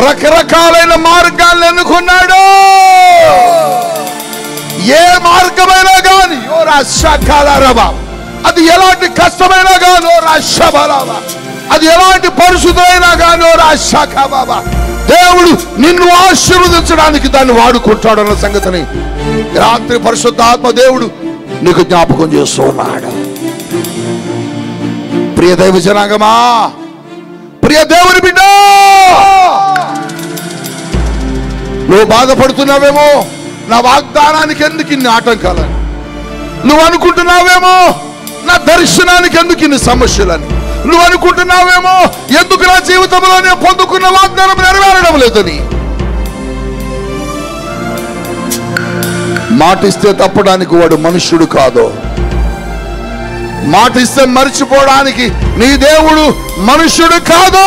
రకరకాలైన మార్గాలను ఎన్నుకున్నాడు. ఏ మార్గమైనా కానీ అది ఎలాంటి కష్టమైనా కానీ అది ఎలాంటి పరిస్థితులైనా కానీ దేవుడు నిన్ను ఆశీర్వదించడానికి దాన్ని వాడుకుంటాడు అన్న సంగతిని రాత్రి పరిశుద్ధాత్మ దేవుడు నీకు జ్ఞాపకం చేస్తూ ఉన్నాడు. ప్రియ దైవ జనాంగమా, ప్రియ దేవుని బిడ్డ, నువ్వు బాధపడుతున్నావేమో నా వాగ్దానానికి ఎందుకు ఇన్ని ఆటంకాలని, నువ్వు అనుకుంటున్నావేమో నా దర్శనానికి ఎందుకు ఇన్ని సమస్యలని, నువ్వు అనుకుంటున్నావేమో ఎందుకు నా జీవితంలో నేను పొందుకున్న వాగ్దానం నెరవేరడం లేదని. మాటిస్తే తప్పడానికి వాడు మనుష్యుడు కాదు. మాటిస్తే మర్చిపోవడానికి నీ దేవుడు మనుష్యుడు కాదు.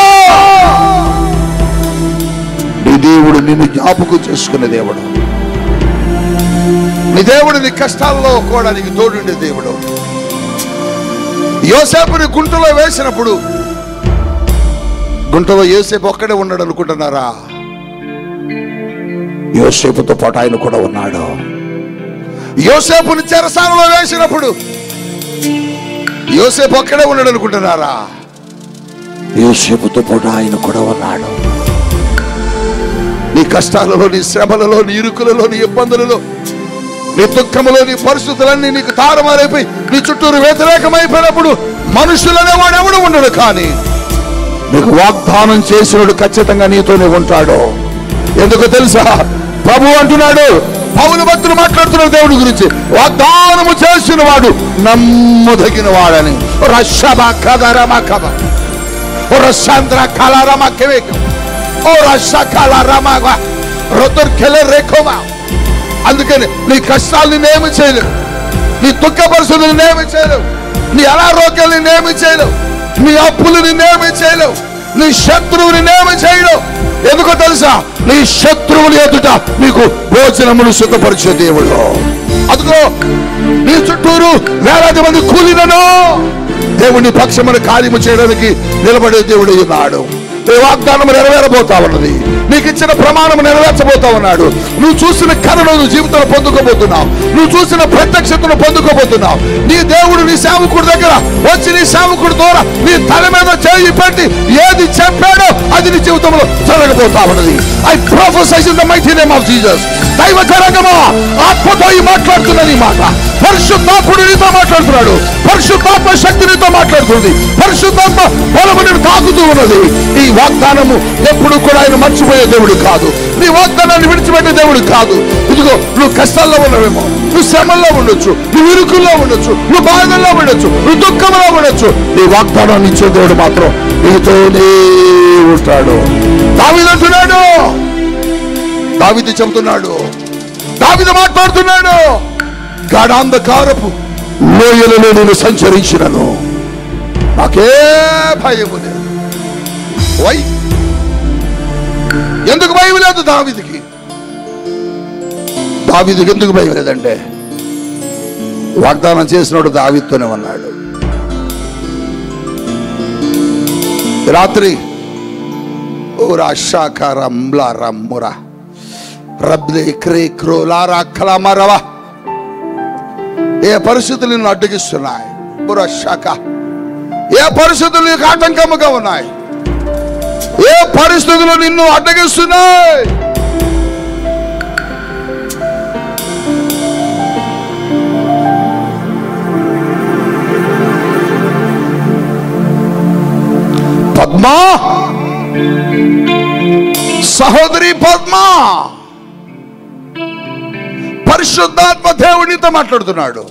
నీ దేవుడు నిన్ను జ్ఞాపకం చేసుకునే దేవుడు. నీ దేవుడు నీ కష్టాల్లో కూడా నీకు తోడుండే దేవుడు. యోసేపుని గుంటలో వేసినప్పుడు గుంటలో యోసేపు ఒక్కడే ఉన్నాడు అనుకుంటున్నారా? యోసేపుతో పాటు ఆయన కూడా ఉన్నాడు. యోసేపుని చెరసాలలో వేసినప్పుడు యోసేపు ఒక్కడే ఉన్నాడు అనుకుంటున్నారా? యోసేపుతో పాటు ఆయన కూడా ఉన్నాడు. నీ కష్టాలలో, నీ శ్రమలలో, నీ ఇరుకులలో, నీ ఇబ్బందులలో, నీ దుఃఖములో, నీ పరిస్థితులన్నీ నీకు తారుమారైపోయి నీ చుట్టూరు వ్యతిరేకమైపోయినప్పుడు మనుషులనే వాడు ఎవడు ఉండడు. కానీ నీకు వాగ్దానం చేసినడు ఖచ్చితంగా నీతోనే ఉంటాడు. ఎందుకు తెలుసా? ప్రభు అంటున్నాడు, పౌలు భక్తులు మాట్లాడుతున్నారు దేవుడి గురించి, వాగ్దానము చేసిన వాడు నమ్మదగిన వాడని. అందుకని నీ కష్టాలని నేమి చేయలేవు, నీ దుఃఖ పరిస్థితులు నేమి చేయలేవు, నీ అనారోగ్యాన్ని నేమి చేయలేవు, నీ అప్పులని నేమి చేయలేవు, నీ శత్రువుని నేమి చేయలేవు. ఎందుకో తెలుసా? నీ శత్రువులు ఎదుట నీకు భోజనములు సిద్ధపరిచే దేవుడు. అదిగో నీ చుట్టూరు వేలాది మంది కూలినను దేవుని పక్షమును కార్యము చేయడానికి నిలబడే దేవుడు ఉన్నాడు. నీ వాగ్దానం నెరవేరబోతా ఉన్నది. నీకు ఇచ్చిన ప్రమాణం నెరవేర్చబోతా ఉన్నాడు. నువ్వు చూసిన కరుణ నువ్వు జీవితంలో పొందుకోబోతున్నావు. నువ్వు చూసిన ప్రత్యక్షతను పొందుకోబోతున్నావు. నీ దేవుడు నీ సేవకుడి దగ్గర వచ్చి నీ సేవకుడి ద్వారా నీ తల మీద చేయి పెట్టి ఏది చెప్పాడో అది నీ జీవితంలో జరగబోతా ఉన్నది. I prophesy in the mighty name of Jesus. దైవ జనగమా, ఆత్మతో ఈ మాట్లాడుతున్నది ఈ మాట. పరిశుద్ధాత్ముడు నీతో మాట్లాడుతున్నాడు. పరిశుద్ధాత్మ శక్తి నీతో మాట్లాడుతుంది. పరిశుద్ధాత్మ బలము నిన్ను తాకుతూ ఉన్నది. ఈ వాగ్దానము ఎప్పుడు కూడా ఆయన మర్చిపోయే దేవుడు కాదు. నీ వాగ్దానాన్ని విడిచిపెట్టే దేవుడు కాదు. ఇదిగో నువ్వు కష్టాల్లో ఉన్నవేమో, నువ్వు శ్రమల్లో ఉండొచ్చు, నువ్వు ఇరుకుల్లో ఉండొచ్చు, నువ్వు బాధల్లో ఉండొచ్చు, నువ్వు దుఃఖంలో ఉండొచ్చు. నీ వాగ్దానాన్ని ఇచ్చే దేవుడు మాత్రం నీతోనే ఉంటాడు. దావీదు అంటున్నాడు, దావీదు చెబుతున్నాడు, దావీదు మాట్లాడుతున్నాడు, గాఢాంధకారపు లోయలలో నేను సంచరించినను నాకే భయము లేదు. వై ఎందుకు భయం లేదు దావీదుకి? దావీదుకి ఎందుకు భయం లేదంటే వాగ్దానం చేసినోడు దావీదుతోనే ఉన్నాడు. రాత్రి ఏ పరిస్థితులు నిన్ను అడ్డగిస్తున్నాయి? ఏ పరిస్థితులు నీకు ఆటంకముగా ఉన్నాయి? ఏ పరిస్థితులు నిన్ను అడ్డగిస్తున్నాయి? పద్మా, సహోదరి పద్మా, పరిశుద్ధాత్మ దేవునితో మాట్లాడుతున్నాడు.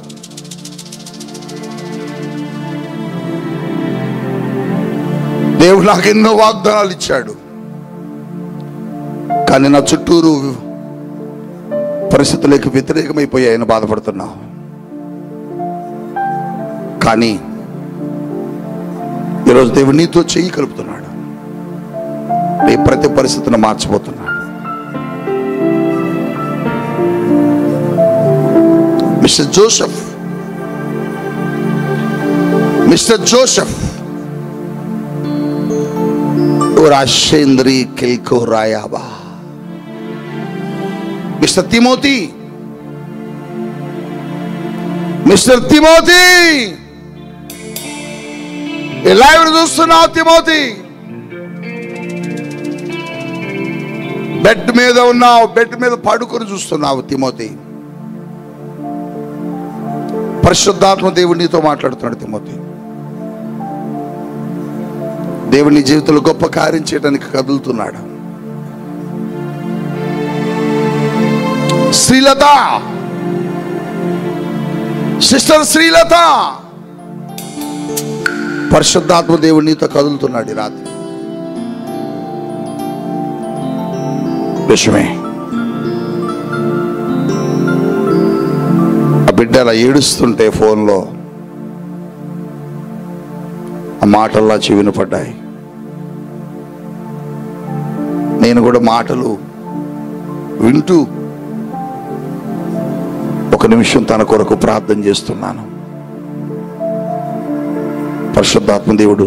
దేవుడు నాకు ఎన్నో వాగ్దానాలు ఇచ్చాడు, కానీ నా చుట్టూరు పరిస్థితులకు వ్యతిరేకమైపోయి ఆయన బాధపడుతున్నావు. కానీ ఈరోజు దేవుడు నీతో చెయ్యి కలుపుతున్నాడు. నీ ప్రతి పరిస్థితిని మార్చబోతున్నాడు. మిస్టర్ జోసెఫ్ రాషేంద్రి కిల్కో రాయాబా. మిస్టర్ తిమోతి లైవ్ చూస్తున్నావు. తిమోతి బెడ్ మీద ఉన్నావు, బెడ్ మీద పడుకొని చూస్తున్నావు. తిమోతి, పరిశుద్ధాత్మ దేవుడు నీతో మాట్లాడుతున్నాడు. తిమోతి, దేవుని జీవితంలో గొప్ప కార్యం చేయడానికి కదులుతున్నాడు. శ్రీలత, సిస్టర్ శ్రీలత, పరిశుద్ధాత్మ దేవుడు నీతో కదులుతున్నాడు ఈ రాత్రి. విషయమే ఆ బిడ్డ అలా ఏడుస్తుంటే ఫోన్లో ఆ మాటల్లా చెవిన పడ్డాయి. నేను కూడా మాటలు వింటూ ఒక నిమిషం తన కొరకు ప్రార్థన చేస్తున్నాను. పరిశుద్ధాత్మ దేవుడు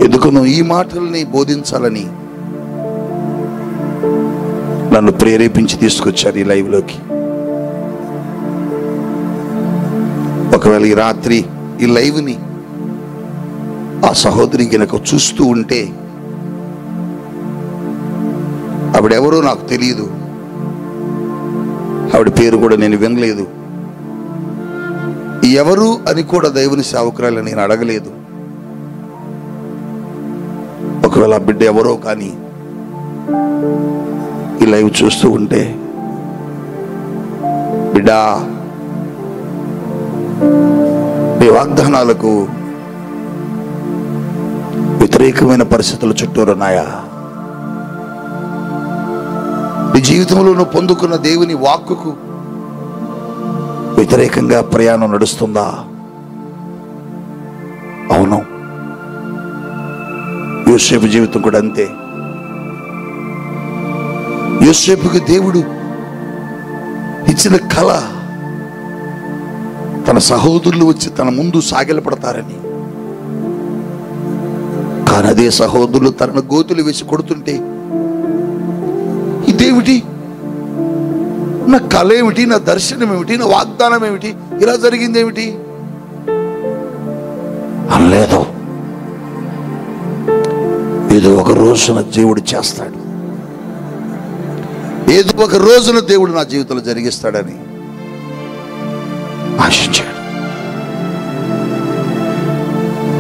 ఎందుకును ఈ మాటల్ని బోధించాలని నన్ను ప్రేరేపించి తీసుకొచ్చారు ఈ లైవ్లోకి. ఒకవేళ ఈ రాత్రి ఈ లైవ్ని ఆ సహోదరి గనక చూస్తూ ఉంటే, ఆవిడెవరో నాకు తెలియదు, ఆవిడ పేరు కూడా నేను వినలేదు, ఎవరు అని కూడా దేవుని సేవకురాలు నేను అడగలేదు. ఒకవేళ ఆ బిడ్డ ఎవరో కానీ ఈ లైవ్ చూస్తూ ఉంటే, బిడ్డా, నీ వాగ్దానాలకు వ్యతిరేకమైన పరిస్థితులు చుట్టూరున్నాయా? నీ జీవితంలో నువ్వు పొందుకున్న దేవుని వాక్కుకు వ్యతిరేకంగా ప్రయాణం నడుస్తుందా? అవును, యోసేపు జీవితం కూడా అంతే. యోసేపుకి దేవుడు ఇచ్చిన కళ తన సహోదరులు వచ్చి తన ముందు సాగిలపడతారని. కానీ అదే సహోదరులు తనను గోతులు వేసి కొడుతుంటే, ఇదేమిటి, నా కళ ఏమిటి, నా దర్శనం ఏమిటి, నా వాగ్దానం ఏమిటి, ఇలా జరిగింది ఏమిటి అనలేదు. ఏదో ఒక రోజున దేవుడు చేస్తాడు, ఏదో ఒక రోజున దేవుడు నా జీవితంలో జరిగిస్తాడని ఆశించాడు.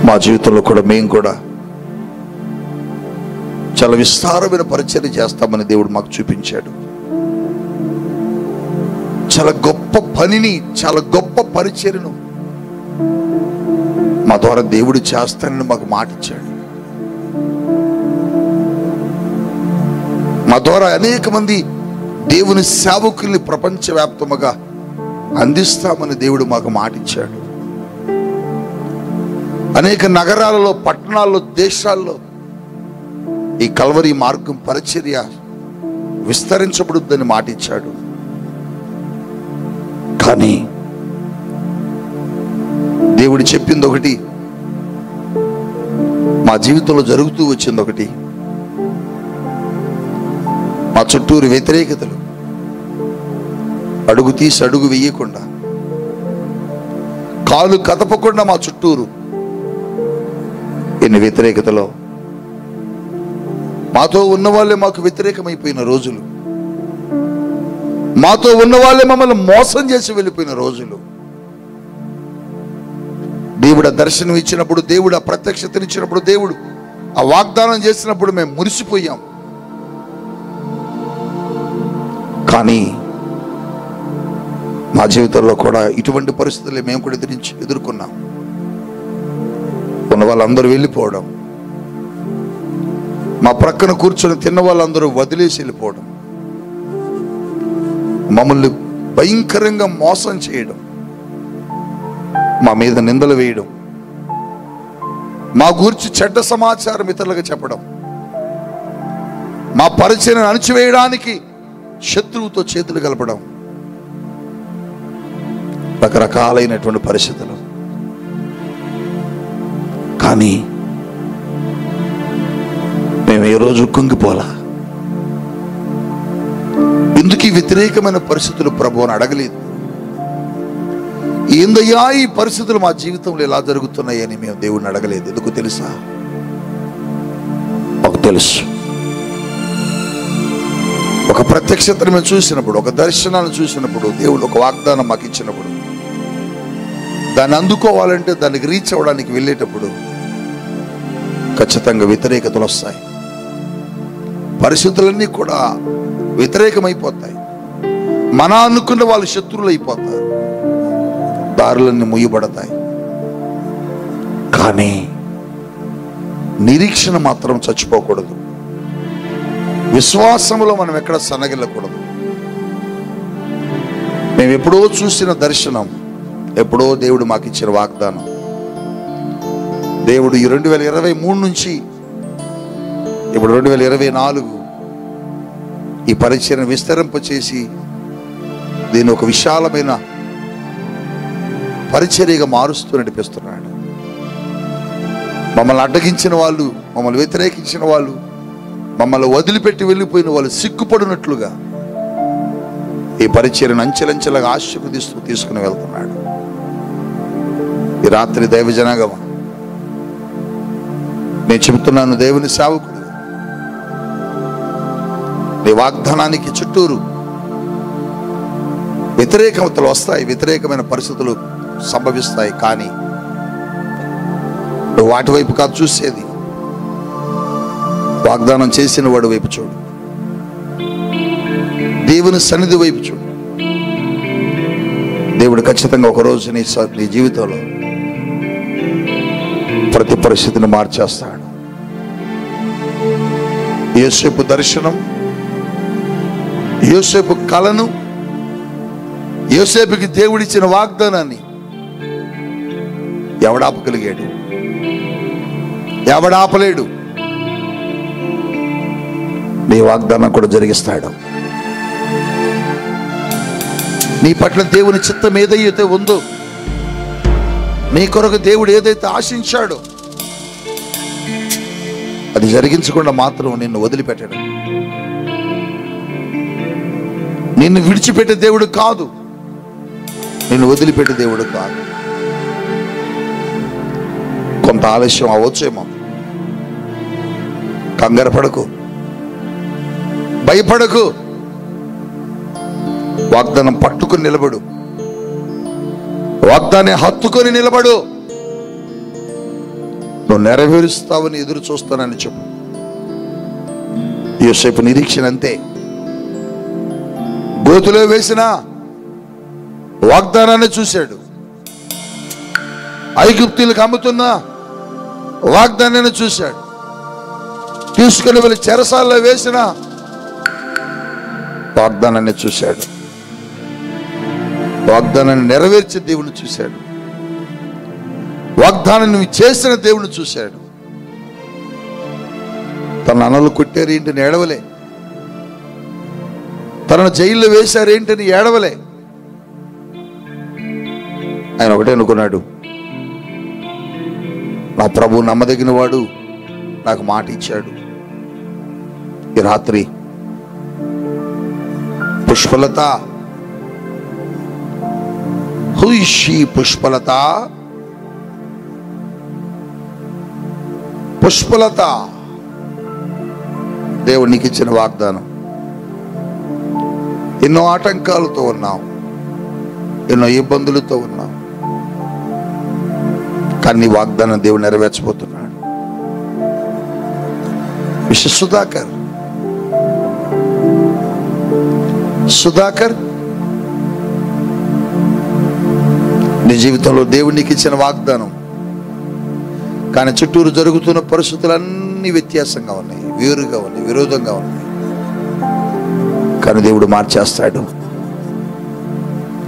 మా జీవితంలో కూడా మేము కూడా చాలా విస్తారమైన పరిచర్య చేస్తామని దేవుడు మాకు చూపించాడు. చాలా గొప్ప పనిని, చాలా గొప్ప పరిచర్యను మా ద్వారా దేవుడు చేస్తానని మాకు మాట ఇచ్చాడు. మా ద్వారా అనేక మంది దేవుని సేవకుల్ని ప్రపంచవ్యాప్తముగా అందిస్తామని దేవుడు మాకు మాట ఇచ్చాడు. అనేక నగరాలలో, పట్టణాల్లో, దేశాల్లో ఈ కల్వరి మార్గం పరిచర్య విస్తరించబడుద్దని మాట ఇచ్చాడు. కానీ దేవుడు చెప్పింది ఒకటి, మా జీవితంలో జరుగుతూ వచ్చింది ఒకటి. మా చుట్టూరు వ్యతిరేకతలు, అడుగు తీసి అడుగు వేయకుండా, కాలు కదపకుండా మా చుట్టూరు ఎన్ని వ్యతిరేకతలో, మాతో ఉన్న వాళ్ళే మాకు వ్యతిరేకమైపోయిన రోజులు, మాతో ఉన్న వాళ్ళే మమ్మల్ని మోసం చేసి వెళ్ళిపోయిన రోజులు. దేవుడు ఆ దర్శనం ఇచ్చినప్పుడు, దేవుడు ఆ ప్రత్యక్షతనిచ్చినప్పుడు, దేవుడు ఆ వాగ్దానం చేసినప్పుడు మేము మురిసిపోయాం. కానీ మా జీవితంలో కూడా ఇటువంటి పరిస్థితులు మేము కూడా ఎదుర్కొన్నాం. ఉన్న వాళ్ళందరూ వెళ్ళిపోవడం, మా ప్రక్కన కూర్చొని తిన్న వాళ్ళందరూ వదిలేసి వెళ్ళిపోవడం, మమ్మల్ని భయంకరంగా మోసం చేయడం, మా మీద నిందలు వేయడం, మా గురించి చెడ్డ సమాచారం ఇతరులకు చెప్పడం, మా పరిచయను అణచివేయడానికి శత్రువుతో చేతులు కలపడం, రకరకాలైనటువంటి పరిస్థితులు. కానీ మేము ఏ రోజు కుంగిపోలా. ఎందుకు ఈ వ్యతిరేకమైన పరిస్థితులు ప్రభువుని అడగలేదు? ఏందయ్యా ఈ పరిస్థితులు మా జీవితంలో ఎలా జరుగుతున్నాయని మేము దేవుడిని అడగలేదు. ఎందుకు తెలుసా? మాకు తెలుసు. ఒక ప్రత్యక్షతను మేము చూసినప్పుడు, ఒక దర్శనాన్ని చూసినప్పుడు, దేవుడు ఒక వాగ్దానం మాకు ఇచ్చినప్పుడు, దాన్ని అందుకోవాలంటే, దానికి రీచ్ అవ్వడానికి వెళ్ళేటప్పుడు ఖచ్చితంగా వ్యతిరేకతలు వస్తాయి. పరిస్థితులన్నీ కూడా వ్యతిరేకమైపోతాయి. మన అనుకున్న వాళ్ళు శత్రువులు అయిపోతారు. దారులన్నీ ముయ్యబడతాయి. కానీ నిరీక్షణ మాత్రం చచ్చిపోకూడదు. విశ్వాసంలో మనం ఎక్కడ సన్నగిల్లకూడదు. మేము ఎప్పుడో చూసిన దర్శనం, ఎప్పుడో దేవుడు మాకు ఇచ్చిన వాగ్దానం, దేవుడు ఈ 2023 నుంచి ఇప్పుడు 2024 ఈ పరిచయను విస్తరింపచేసి దీన్ని ఒక విశాలమైన పరిచర్యగా మారుస్తూ నడిపిస్తున్నాడు. మమ్మల్ని అడ్డగించిన వాళ్ళు, మమ్మల్ని వ్యతిరేకించిన వాళ్ళు, మమ్మల్ని వదిలిపెట్టి వెళ్ళిపోయిన వాళ్ళు సిగ్గుపడినట్లుగా ఈ పరిచర్యను అంచెలంచెలుగా ఆశీర్వదిస్తూ తీసుకుని వెళ్తున్నాడు. ఈ రాత్రి దైవ జనాగమం నేను చెబుతున్నాను, దేవుని సేవకుడు, నీ వాగ్దానానికి చుట్టూరు వ్యతిరేకతలు వస్తాయి, వ్యతిరేకమైన పరిస్థితులు సంభవిస్తాయి. కానీ నువ్వు వాటి వైపు కాదు చూసేది, వాగ్దానం చేసిన వాడి వైపు చూడు, దేవుని సన్నిధి వైపు చూడు. దేవుడు ఖచ్చితంగా ఒకరోజు నీ జీవితంలో ప్రతి పరిస్థితిని మార్చేస్తాడు. యోసేపు దర్శనం, యోసేపు కలను, యోసేపుకి దేవుడిచ్చిన వాగ్దానాన్ని ఎవడాపగలిగాడు? ఎవడాపలేడు. నీ వాగ్దానం కూడా జరిగిస్తాడు. నీ పట్ల దేవుని చిత్తం ఏదైతే ఉందో, నీ కొరకు దేవుడు ఏదైతే ఆశించాడో అది జరిగించకుండా మాత్రం నిన్ను వదిలిపెట్టాడు. నిన్ను విడిచిపెట్టే దేవుడు కాదు, నిన్ను వదిలిపెట్టే దేవుడు కాదు. కొంత ఆలస్యం అవచ్చేమో, కంగారు పడకు, భయపడకు. వాగ్దానం పట్టుకుని నిలబడు, వాగ్దాన్ని హత్తుకొని నిలబడు. నువ్వు నెరవేరుస్తావని ఎదురు చూస్తానని చెప్పు. యోసేపు నిరీక్షణ అంతే. గోతులో వేసిన వాగ్దానాన్ని చూశాడు, ఐగుప్తీయులకు అమ్ముతున్న వాగ్దానాన్ని చూశాడు, తీసుకుని వెళ్ళి చెరసాల్లో వేసిన వాగ్దానాన్ని చూశాడు, వాగ్దానాన్ని నెరవేర్చే దేవుని చూశాడు, వాగ్దానాన్ని చేసిన దేవుని చూశాడు. తన అన్నలు కొట్టారేంటని ఏడవలే, తనను జైల్లో వేశారేంటని ఏడవలే. ఆయన ఒకటే అనుకున్నాడు, నా ప్రభు నమ్మదగిన వాడు, నాకు మాట ఇచ్చాడు. ఈ రాత్రి Pushpalatha, who is she? Pushpalatha, Pushpalatha, దేవుడు నీకు ఇచ్చిన వాగ్దానం. ఎన్నో ఆటంకాలతో ఉన్నావు, ఎన్నో ఇబ్బందులతో ఉన్నావు, కానీ వాగ్దానం దేవుడు నెరవేర్చబోతున్నాడు. సుధాకర్, సుధాకర్, నీ జీవితంలో దేవుడు నీకు ఇచ్చిన వాగ్దానం, కానీ చుట్టూరు జరుగుతున్న పరిస్థితులన్నీ వ్యత్యాసంగా ఉన్నాయి, వేరుగా ఉన్నాయి, విరోధంగా ఉన్నాయి. కానీ దేవుడు మార్చేస్తాడు.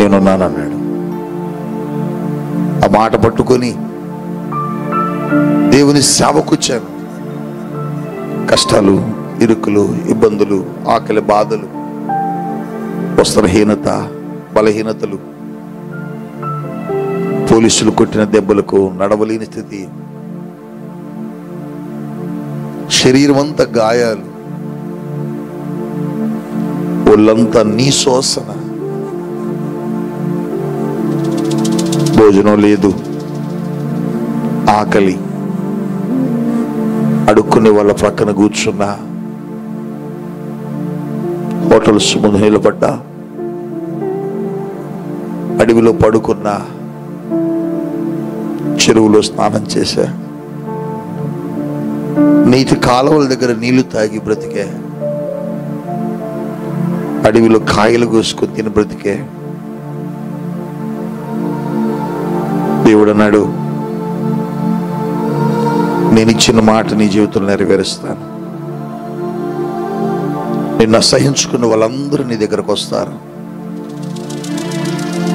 నేనున్నానన్నాడు. ఆ మాట పట్టుకొని దేవుని సేవకొచ్చాను. కష్టాలు, ఇరుకులు, ఇబ్బందులు, ఆకలి బాధలు, వస్త్రహీనత, బలహీనతలు, పోలీసులు కొట్టిన దెబ్బలకు నడవలేని స్థితి, శరీరం అంతా గాయాలు, ఒళ్ళంతా నీ శోసన, భోజనం లేదు, ఆకలి, అడుక్కునే వాళ్ళ ప్రక్కన కూర్చున్నా, హోటల్స్ ముందు నిలబడ్డా, అడవిలో పడుకున్నా, చెరువులో స్నానం చేశా, నీటి కాలువల దగ్గర నీళ్లు తాగి బ్రతికే, అడవిలో కాయలు కోసుకొని తిని బ్రతికే. దేవుడు అన్నాడు, నేను ఇచ్చిన మాట నీ జీవితంలో నెరవేరుస్తాను. నిన్ను అసహించుకున్న వాళ్ళందరూ నీ దగ్గరకు వస్తారు.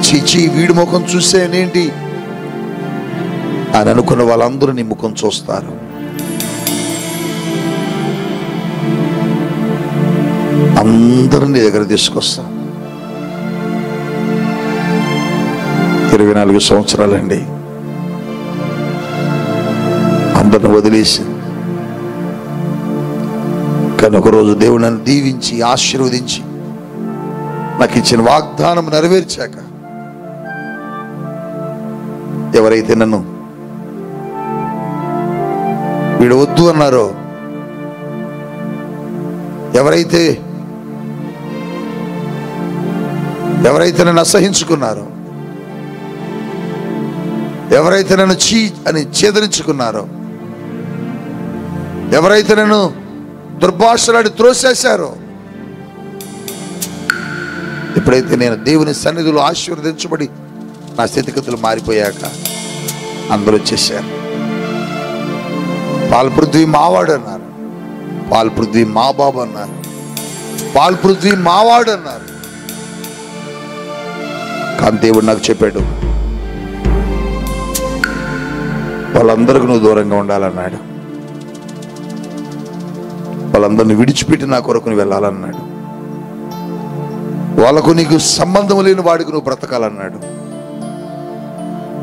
చీచి వీడి ముఖం చూసేనేంటి అని అనుకున్న వాళ్ళందరూ నీ ముఖం చూస్తారు. అందరూ నీ దగ్గర తీసుకొస్తాను. 24 సంవత్సరాలండి, అందరిని వదిలేసి. కానీ ఒకరోజు దేవుడు నన్ను దీవించి ఆశీర్వదించి నాకు ఇచ్చిన వాగ్దానం నెరవేర్చాక, ఎవరైతే నన్ను వీడు వద్దు అన్నారో, ఎవరైతే నన్ను అసహించుకున్నారో, ఎవరైతే నన్ను చీ అని చేదరించుకున్నారో, ఎవరైతే నన్ను దుర్భాషలాడి త్రోసేశారో, ఎప్పుడైతే నేను దేవుని సన్నిధిలో ఆశీర్వదించబడి నా స్థితిగతులు మారిపోయాక అందరూ వచ్చేసారు. పాల్ పృథ్వీ మావాడు అన్నారు, పాల్ పృథ్వీ మా బాబు అన్నారు, పాల్ పృథ్వీ మావాడు అన్నారు. కానీ దేవుడు నాకు చెప్పాడు, వాళ్ళందరికీ నువ్వు దూరంగా ఉండాలన్నాడు. వాళ్ళందరిని విడిచిపెట్టి నా కొరకు నువ్వు వెళ్ళాలన్నాడు. వాళ్ళకు నీకు సంబంధం లేని వాడికి నువ్వు బ్రతకాలన్నాడు.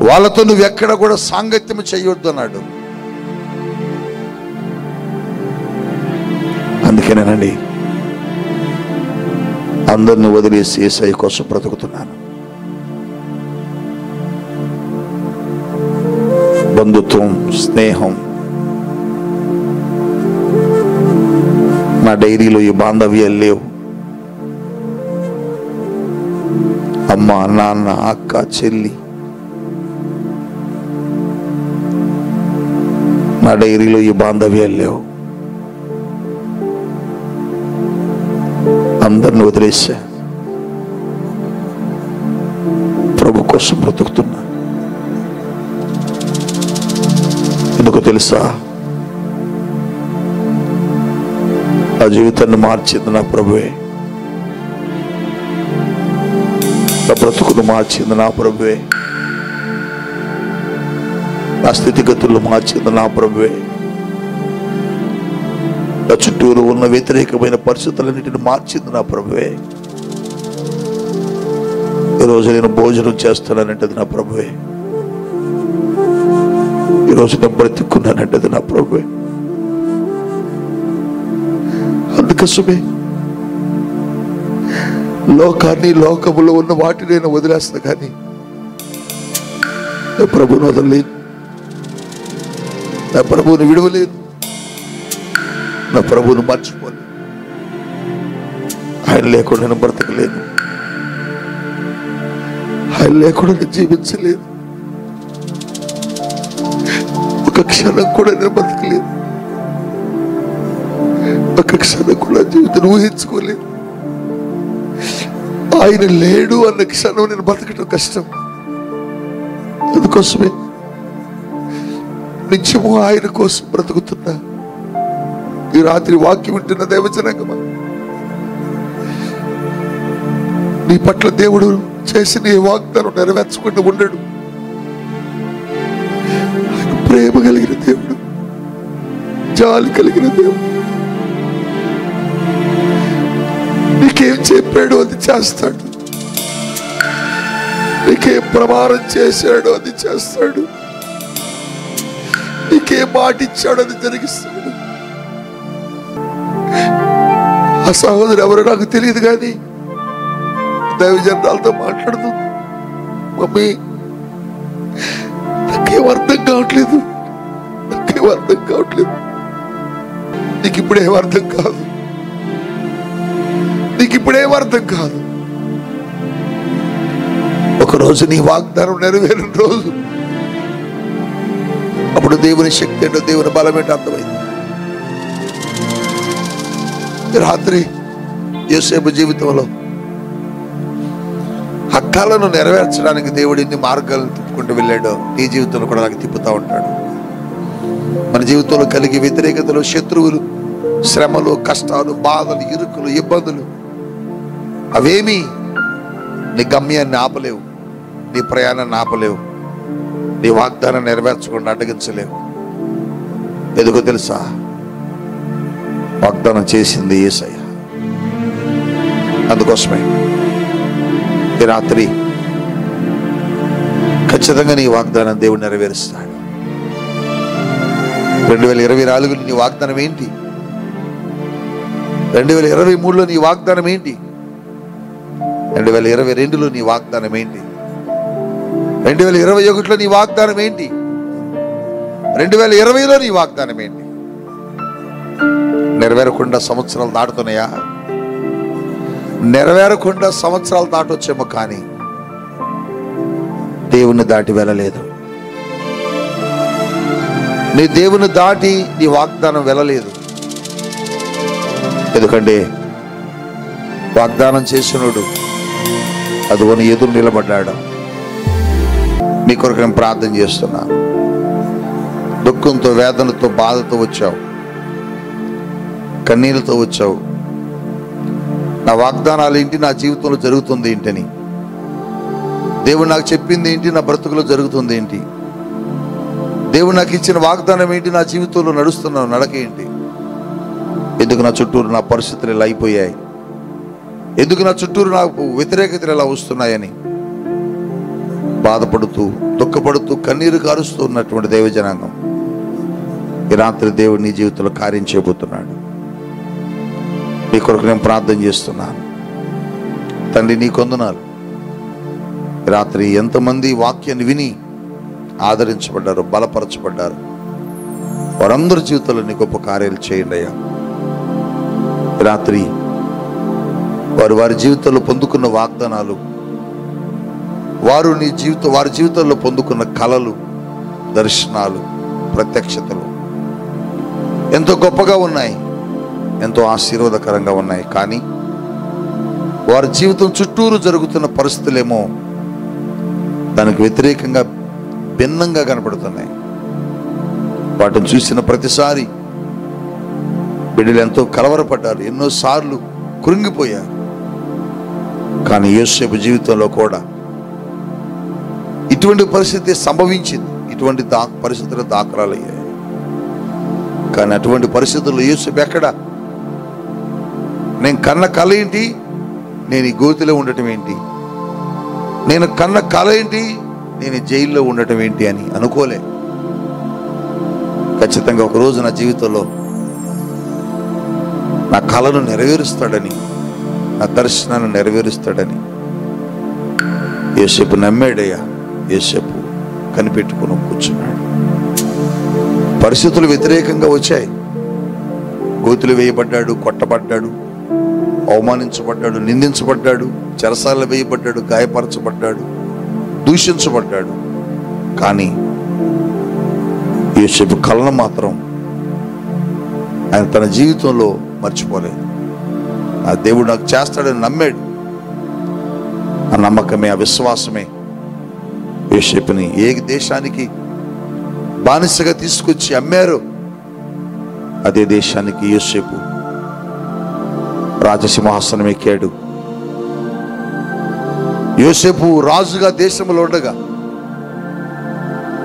వాళ్ళతో నువ్వు ఎక్కడ కూడా సాంగత్యం చేయొద్దు అన్నాడు. అందుకేనండి అందరిని వదిలేసి యేసయ్య కోసం బ్రతుకుతున్నాను. బంధుత్వం, స్నేహం, నా డైరీలో ఈ బాంధవ్యాలు లేవు. అమ్మ, నాన్న, అక్క, చెల్లి నా డైరీలో ఈ బాంధవ్యాలు లేవు. అందరిని వదిలేసా, ప్రభు కోసం బ్రతుకుతున్నా. ఎందుకు తెలుసా? నా జీవితాన్ని మార్చింది నా ప్రభువే, నా బ్రతుకును మార్చింది నా ప్రభువే, నా స్థితిగతులు మార్చింది నా ప్రభువే, నా చుట్టూరు ఉన్న వ్యతిరేకమైన పరిస్థితులన్నిటిని మార్చింది నా ప్రభువే. ఈరోజు నేను భోజనం చేస్తానంటే అది నా ప్రభువే. ఈరోజు నేను బ్రతికున్నానంటే అది నా ప్రభువే. అందుకోసమే లోకాన్ని, లోకములో ఉన్న వాటిని నేను వదిలేస్తా, కానీ నా ప్రభువుని వదలలేను, నా ప్రభువుని విడవలేను, నా ప్రభువుని మర్చిపోలేను. ఆయన లేకుండా నేను బ్రతకలేను, ఆయన లేకుండా నేను జీవించలేను, ఒక క్షణం కూడా నేను బ్రతకలేను, ఒక క్షణం కూడా జీవితం ఊహించుకోలేదు. ఆయన లేడు అన్న క్షణం నేను బ్రతకటం కష్టం. అందుకోసమే నిత్యము ఆయన కోసం బ్రతుకుతున్నా. ఈ రాత్రి వాక్యం వింటున్న దైవజనాంగమా, నీ పట్ల దేవుడు చేసిన ఈ వాగ్దానం నెరవేర్చకుండా ఉండడు. ఆయన ప్రేమ కలిగిన దేవుడు, జాలి కలిగిన దేవుడు. నీకేం చెప్పాడో అది చేస్తాడు. నీకేం ప్రమాణం చేశాడో అది చేస్తాడు. నీకేం మాట ఇచ్చాడో అది జరిగిస్తాడు. ఆ సహోదరు ఎవరో నాకు తెలియదు, కానీ దైవజనాలతో మాట్లాడుతుంది. మమ్మీ, నాకేం అర్థం కావట్లేదు, నాకేం అర్థం కావట్లేదు. నీకు ఇప్పుడేం అర్థం కాదు, నీకు ఇప్పుడేం అర్థం కాదు. ఒకరోజు నీ వాగ్దానం నెరవేరిన రోజు, అప్పుడు దేవుని శక్తి ఏంటో, దేవుని బలం ఏంటో అర్థమైంది. రాత్రి యోసేపు జీవితంలో ఆ కలను నెరవేర్చడానికి దేవుడు ఎన్ని మార్గాలను తిప్పుకుంటూ వెళ్ళాడో నీ జీవితంలో కూడా నాకు తిప్పుతూ ఉంటాడు. మన జీవితంలో కలిగే వ్యతిరేకతలు, శత్రువులు, శ్రమలు, కష్టాలు, బాధలు, ఇరుకులు, ఇబ్బందులు అవేమీ నీ గమ్యాన్ని ఆపలేవు, నీ ప్రయాణాన్ని ఆపలేవు, నీ వాగ్దానం నెరవేర్చకుండా అడ్డగించలేవు. ఎందుకో తెలుసా? వాగ్దానం చేసింది యేసయ్య. అందుకోసమే ఈ రాత్రి ఖచ్చితంగా నీ వాగ్దానం దేవుడు నెరవేరుస్తాడు. 2024లో నీ వాగ్దానం ఏంటి? 2023లో నీ వాగ్దానం ఏంటి? 2022లో నీ వాగ్దానం ఏంటి? 2021లో నీ వాగ్దానం ఏంటి? 2020లో నీ వాగ్దానం ఏంటి? నెరవేరకుండా సంవత్సరాలు దాటుతున్నాయా? నెరవేరకుండా సంవత్సరాలు దాటొచ్చేమో, కానీ దేవుని దాటి వెళ్ళలేదు. నీ దేవుని దాటి నీ వాగ్దానం వెళ్ళలేదు. ఎందుకంటే వాగ్దానం చేసినోడు అదిగోని ఎదురు నిలబడ్డాడు. మీ కొరకు నేను ప్రార్థన చేస్తున్నా. దుఃఖంతో, వేదనతో, బాధతో వచ్చావు, కన్నీళ్ళతో వచ్చావు. నా వాగ్దానాలు ఏంటి, నా జీవితంలో జరుగుతుంది ఏంటని, దేవుడు నాకు చెప్పింది ఏంటి, నా బ్రతుకులో జరుగుతుంది ఏంటి, దేవుడు నాకు ఇచ్చిన వాగ్దానం ఏంటి, నా జీవితంలో నడుస్తున్న నడక ఏంటి, ఎందుకు నా చుట్టూరు నా పరిస్థితులు ఇలా అయిపోయాయి, ఎందుకు నా చుట్టూరు నాకు వ్యతిరేకతలు ఎలా వస్తున్నాయని బాధపడుతూ, దుఃఖపడుతూ, కన్నీరు కారుస్తూ ఉన్నటువంటి దైవజనాంగం, ఈ రాత్రి దేవుడు నీ జీవితంలో కార్యం చేయబోతున్నాడు. నీ కొరకు నేను ప్రార్థన చేస్తున్నాను. తండ్రి, నీ కొందనాలు. రాత్రి ఎంతమంది వాక్యాన్ని విని ఆదరించబడ్డారు, బలపరచబడ్డారు, వారందరి జీవితంలో నీ గొప్ప కార్యాలు చేయండి అయ్యా. రాత్రి వారి జీవితంలో పొందుకున్న వాగ్దానాలు, వారి జీవితంలో పొందుకున్న కలలు, దర్శనాలు, ప్రత్యక్షతలు ఎంతో గొప్పగా ఉన్నాయి, ఎంతో ఆశీర్వాదకరంగా ఉన్నాయి. కానీ వారి జీవితం చుట్టూరు జరుగుతున్న పరిస్థితులేమో దానికి వ్యతిరేకంగా, భిన్నంగా కనపడుతున్నాయి. వాటిని చూసిన ప్రతిసారి బిడ్డలు ఎంతో కలవరపడ్డారు, ఎన్నోసార్లు కృంగిపోయారు. కానీ యోసేపు జీవితంలో కూడా ఇటువంటి పరిస్థితి సంభవించింది, ఇటువంటి పరిస్థితులు దాఖలాలయ్యాయి. కానీ అటువంటి పరిస్థితుల్లో యోసేపు ఎక్కడ? నేను కన్న కళ ఏంటి, నేను ఈ గోతిలో ఉండటం ఏంటి, నేను కన్న కళ ఏంటి, నేను జైల్లో ఉండటం ఏంటి అని అనుకోలే. ఖచ్చితంగా ఒకరోజు నా జీవితంలో నా కళను నెరవేరుస్తాడని, నా దర్శనాన్ని నెరవేరుస్తాడని యోసేపు నమ్మాడయ్యా. యోసేపు కనిపెట్టుకుని కూర్చున్నాడు. పరిస్థితులు వ్యతిరేకంగా వచ్చాయి. గోతులు వేయబడ్డాడు, కొట్టబడ్డాడు, అవమానించబడ్డాడు, నిందించబడ్డాడు, చెరసాలలో వేయబడ్డాడు, గాయపరచబడ్డాడు, దూషించబడ్డాడు. కానీ యోసేపు కళను మాత్రం ఆయన తన జీవితంలో మర్చిపోలేదు. ఆ దేవుడు నాకు చేస్తాడని నమ్మాడు. ఆ నమ్మకమే, ఆ విశ్వాసమే యోసేపుని ఏ దేశానికి బానిసగా తీసుకొచ్చి అమ్మారు, అదే దేశానికి యోసేపు రాజసింహాసనం ఎక్కాడు. యోసేపు రాజుగా దేశంలో ఉండగా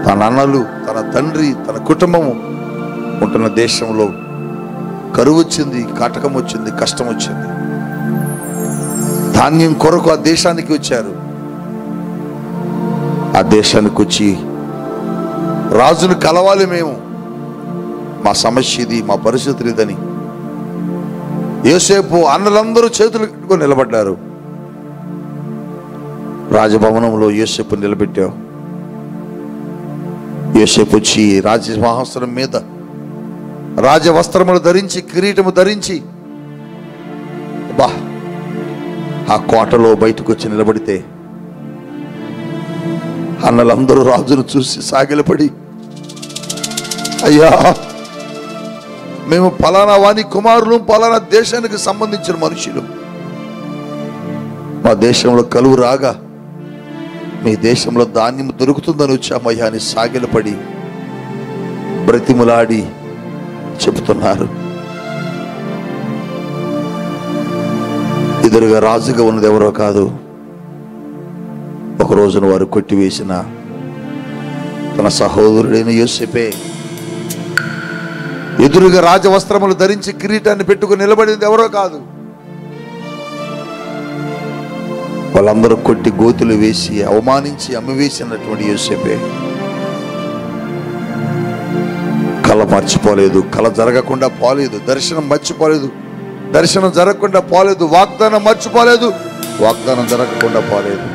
తన అన్నలు, తన తండ్రి, తన కుటుంబము ఉంటున్న దేశంలో కరువు వచ్చింది, కాటకం వచ్చింది, కష్టం వచ్చింది. ధాన్యం కొరకు ఆ దేశానికి వచ్చారు. ఆ దేశానికి వచ్చి రాజును కలవాలి, మేము మా సమస్య ఇది, మా పరిస్థితులు ఇదని యోసేపు అన్నలందరూ చేతులు కట్టుకొని నిలబడ్డారు. రాజభవనంలో యోసేపు నిలబెట్టావు. యోసేపు వచ్చి రాజసింహాసనం మీద రాజవస్త్రములు ధరించి, కిరీటము ధరించి ఆ కోటలో బయటకు వచ్చి నిలబడితే అన్నలందరూ రాజును చూసి సాగిలపడి, అయ్యా, మేము పలానా వాని కుమారులు, పలానా దేశానికి సంబంధించిన మనుషులు, మా దేశంలో కలువు రాగా మీ దేశంలో ధాన్యం దొరుకుతుందని వచ్చామయ్యా అని సాగిలపడి బ్రతిములాడి చెబుతున్నారు. ఎదురుగా రాజుగా ఉన్నది ఎవరో కాదు, ఒక రోజున వారు కొట్టివేసిన తన సహోదరుడైన యోసేపే. ఎదురుగా రాజవస్త్రములు ధరించి కిరీటాన్ని పెట్టుకుని నిలబడింది ఎవరో కాదు, వాళ్ళందరూ కొట్టి గోతులు వేసి అవమానించి అమ్మివేసినటువంటి యోసేపే. కళ మర్చిపోలేదు, కళ జరగకుండా పోలేదు, దర్శనం మర్చిపోలేదు, దర్శనం జరగకుండా పోలేదు, వాగ్దానం మర్చిపోలేదు, వాగ్దానం జరగకుండా పోలేదు.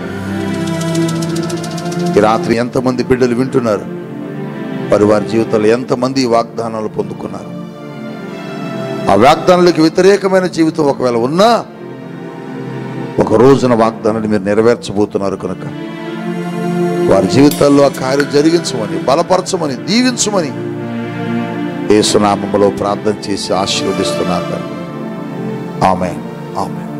ఈ రాత్రి ఎంతమంది బిడ్డలు వింటున్నారు, వారి వారి జీవితంలో ఎంతమంది వాగ్దానాలు పొందుకున్నారు. ఆ వాగ్దానాలకు వ్యతిరేకమైన జీవితం ఒకవేళ ఉన్నా ఒక రోజున వాగ్దానాన్ని మీరు నెరవేర్చబోతున్నారు కనుక వారి జీవితాల్లో ఆ కార్యం జరిగించమని, బలపరచమని, దీవించమని యేసు నామములో ప్రార్థన చేసి ఆశీర్వదిస్తున్నాను. ఆమేన్, ఆమేన్.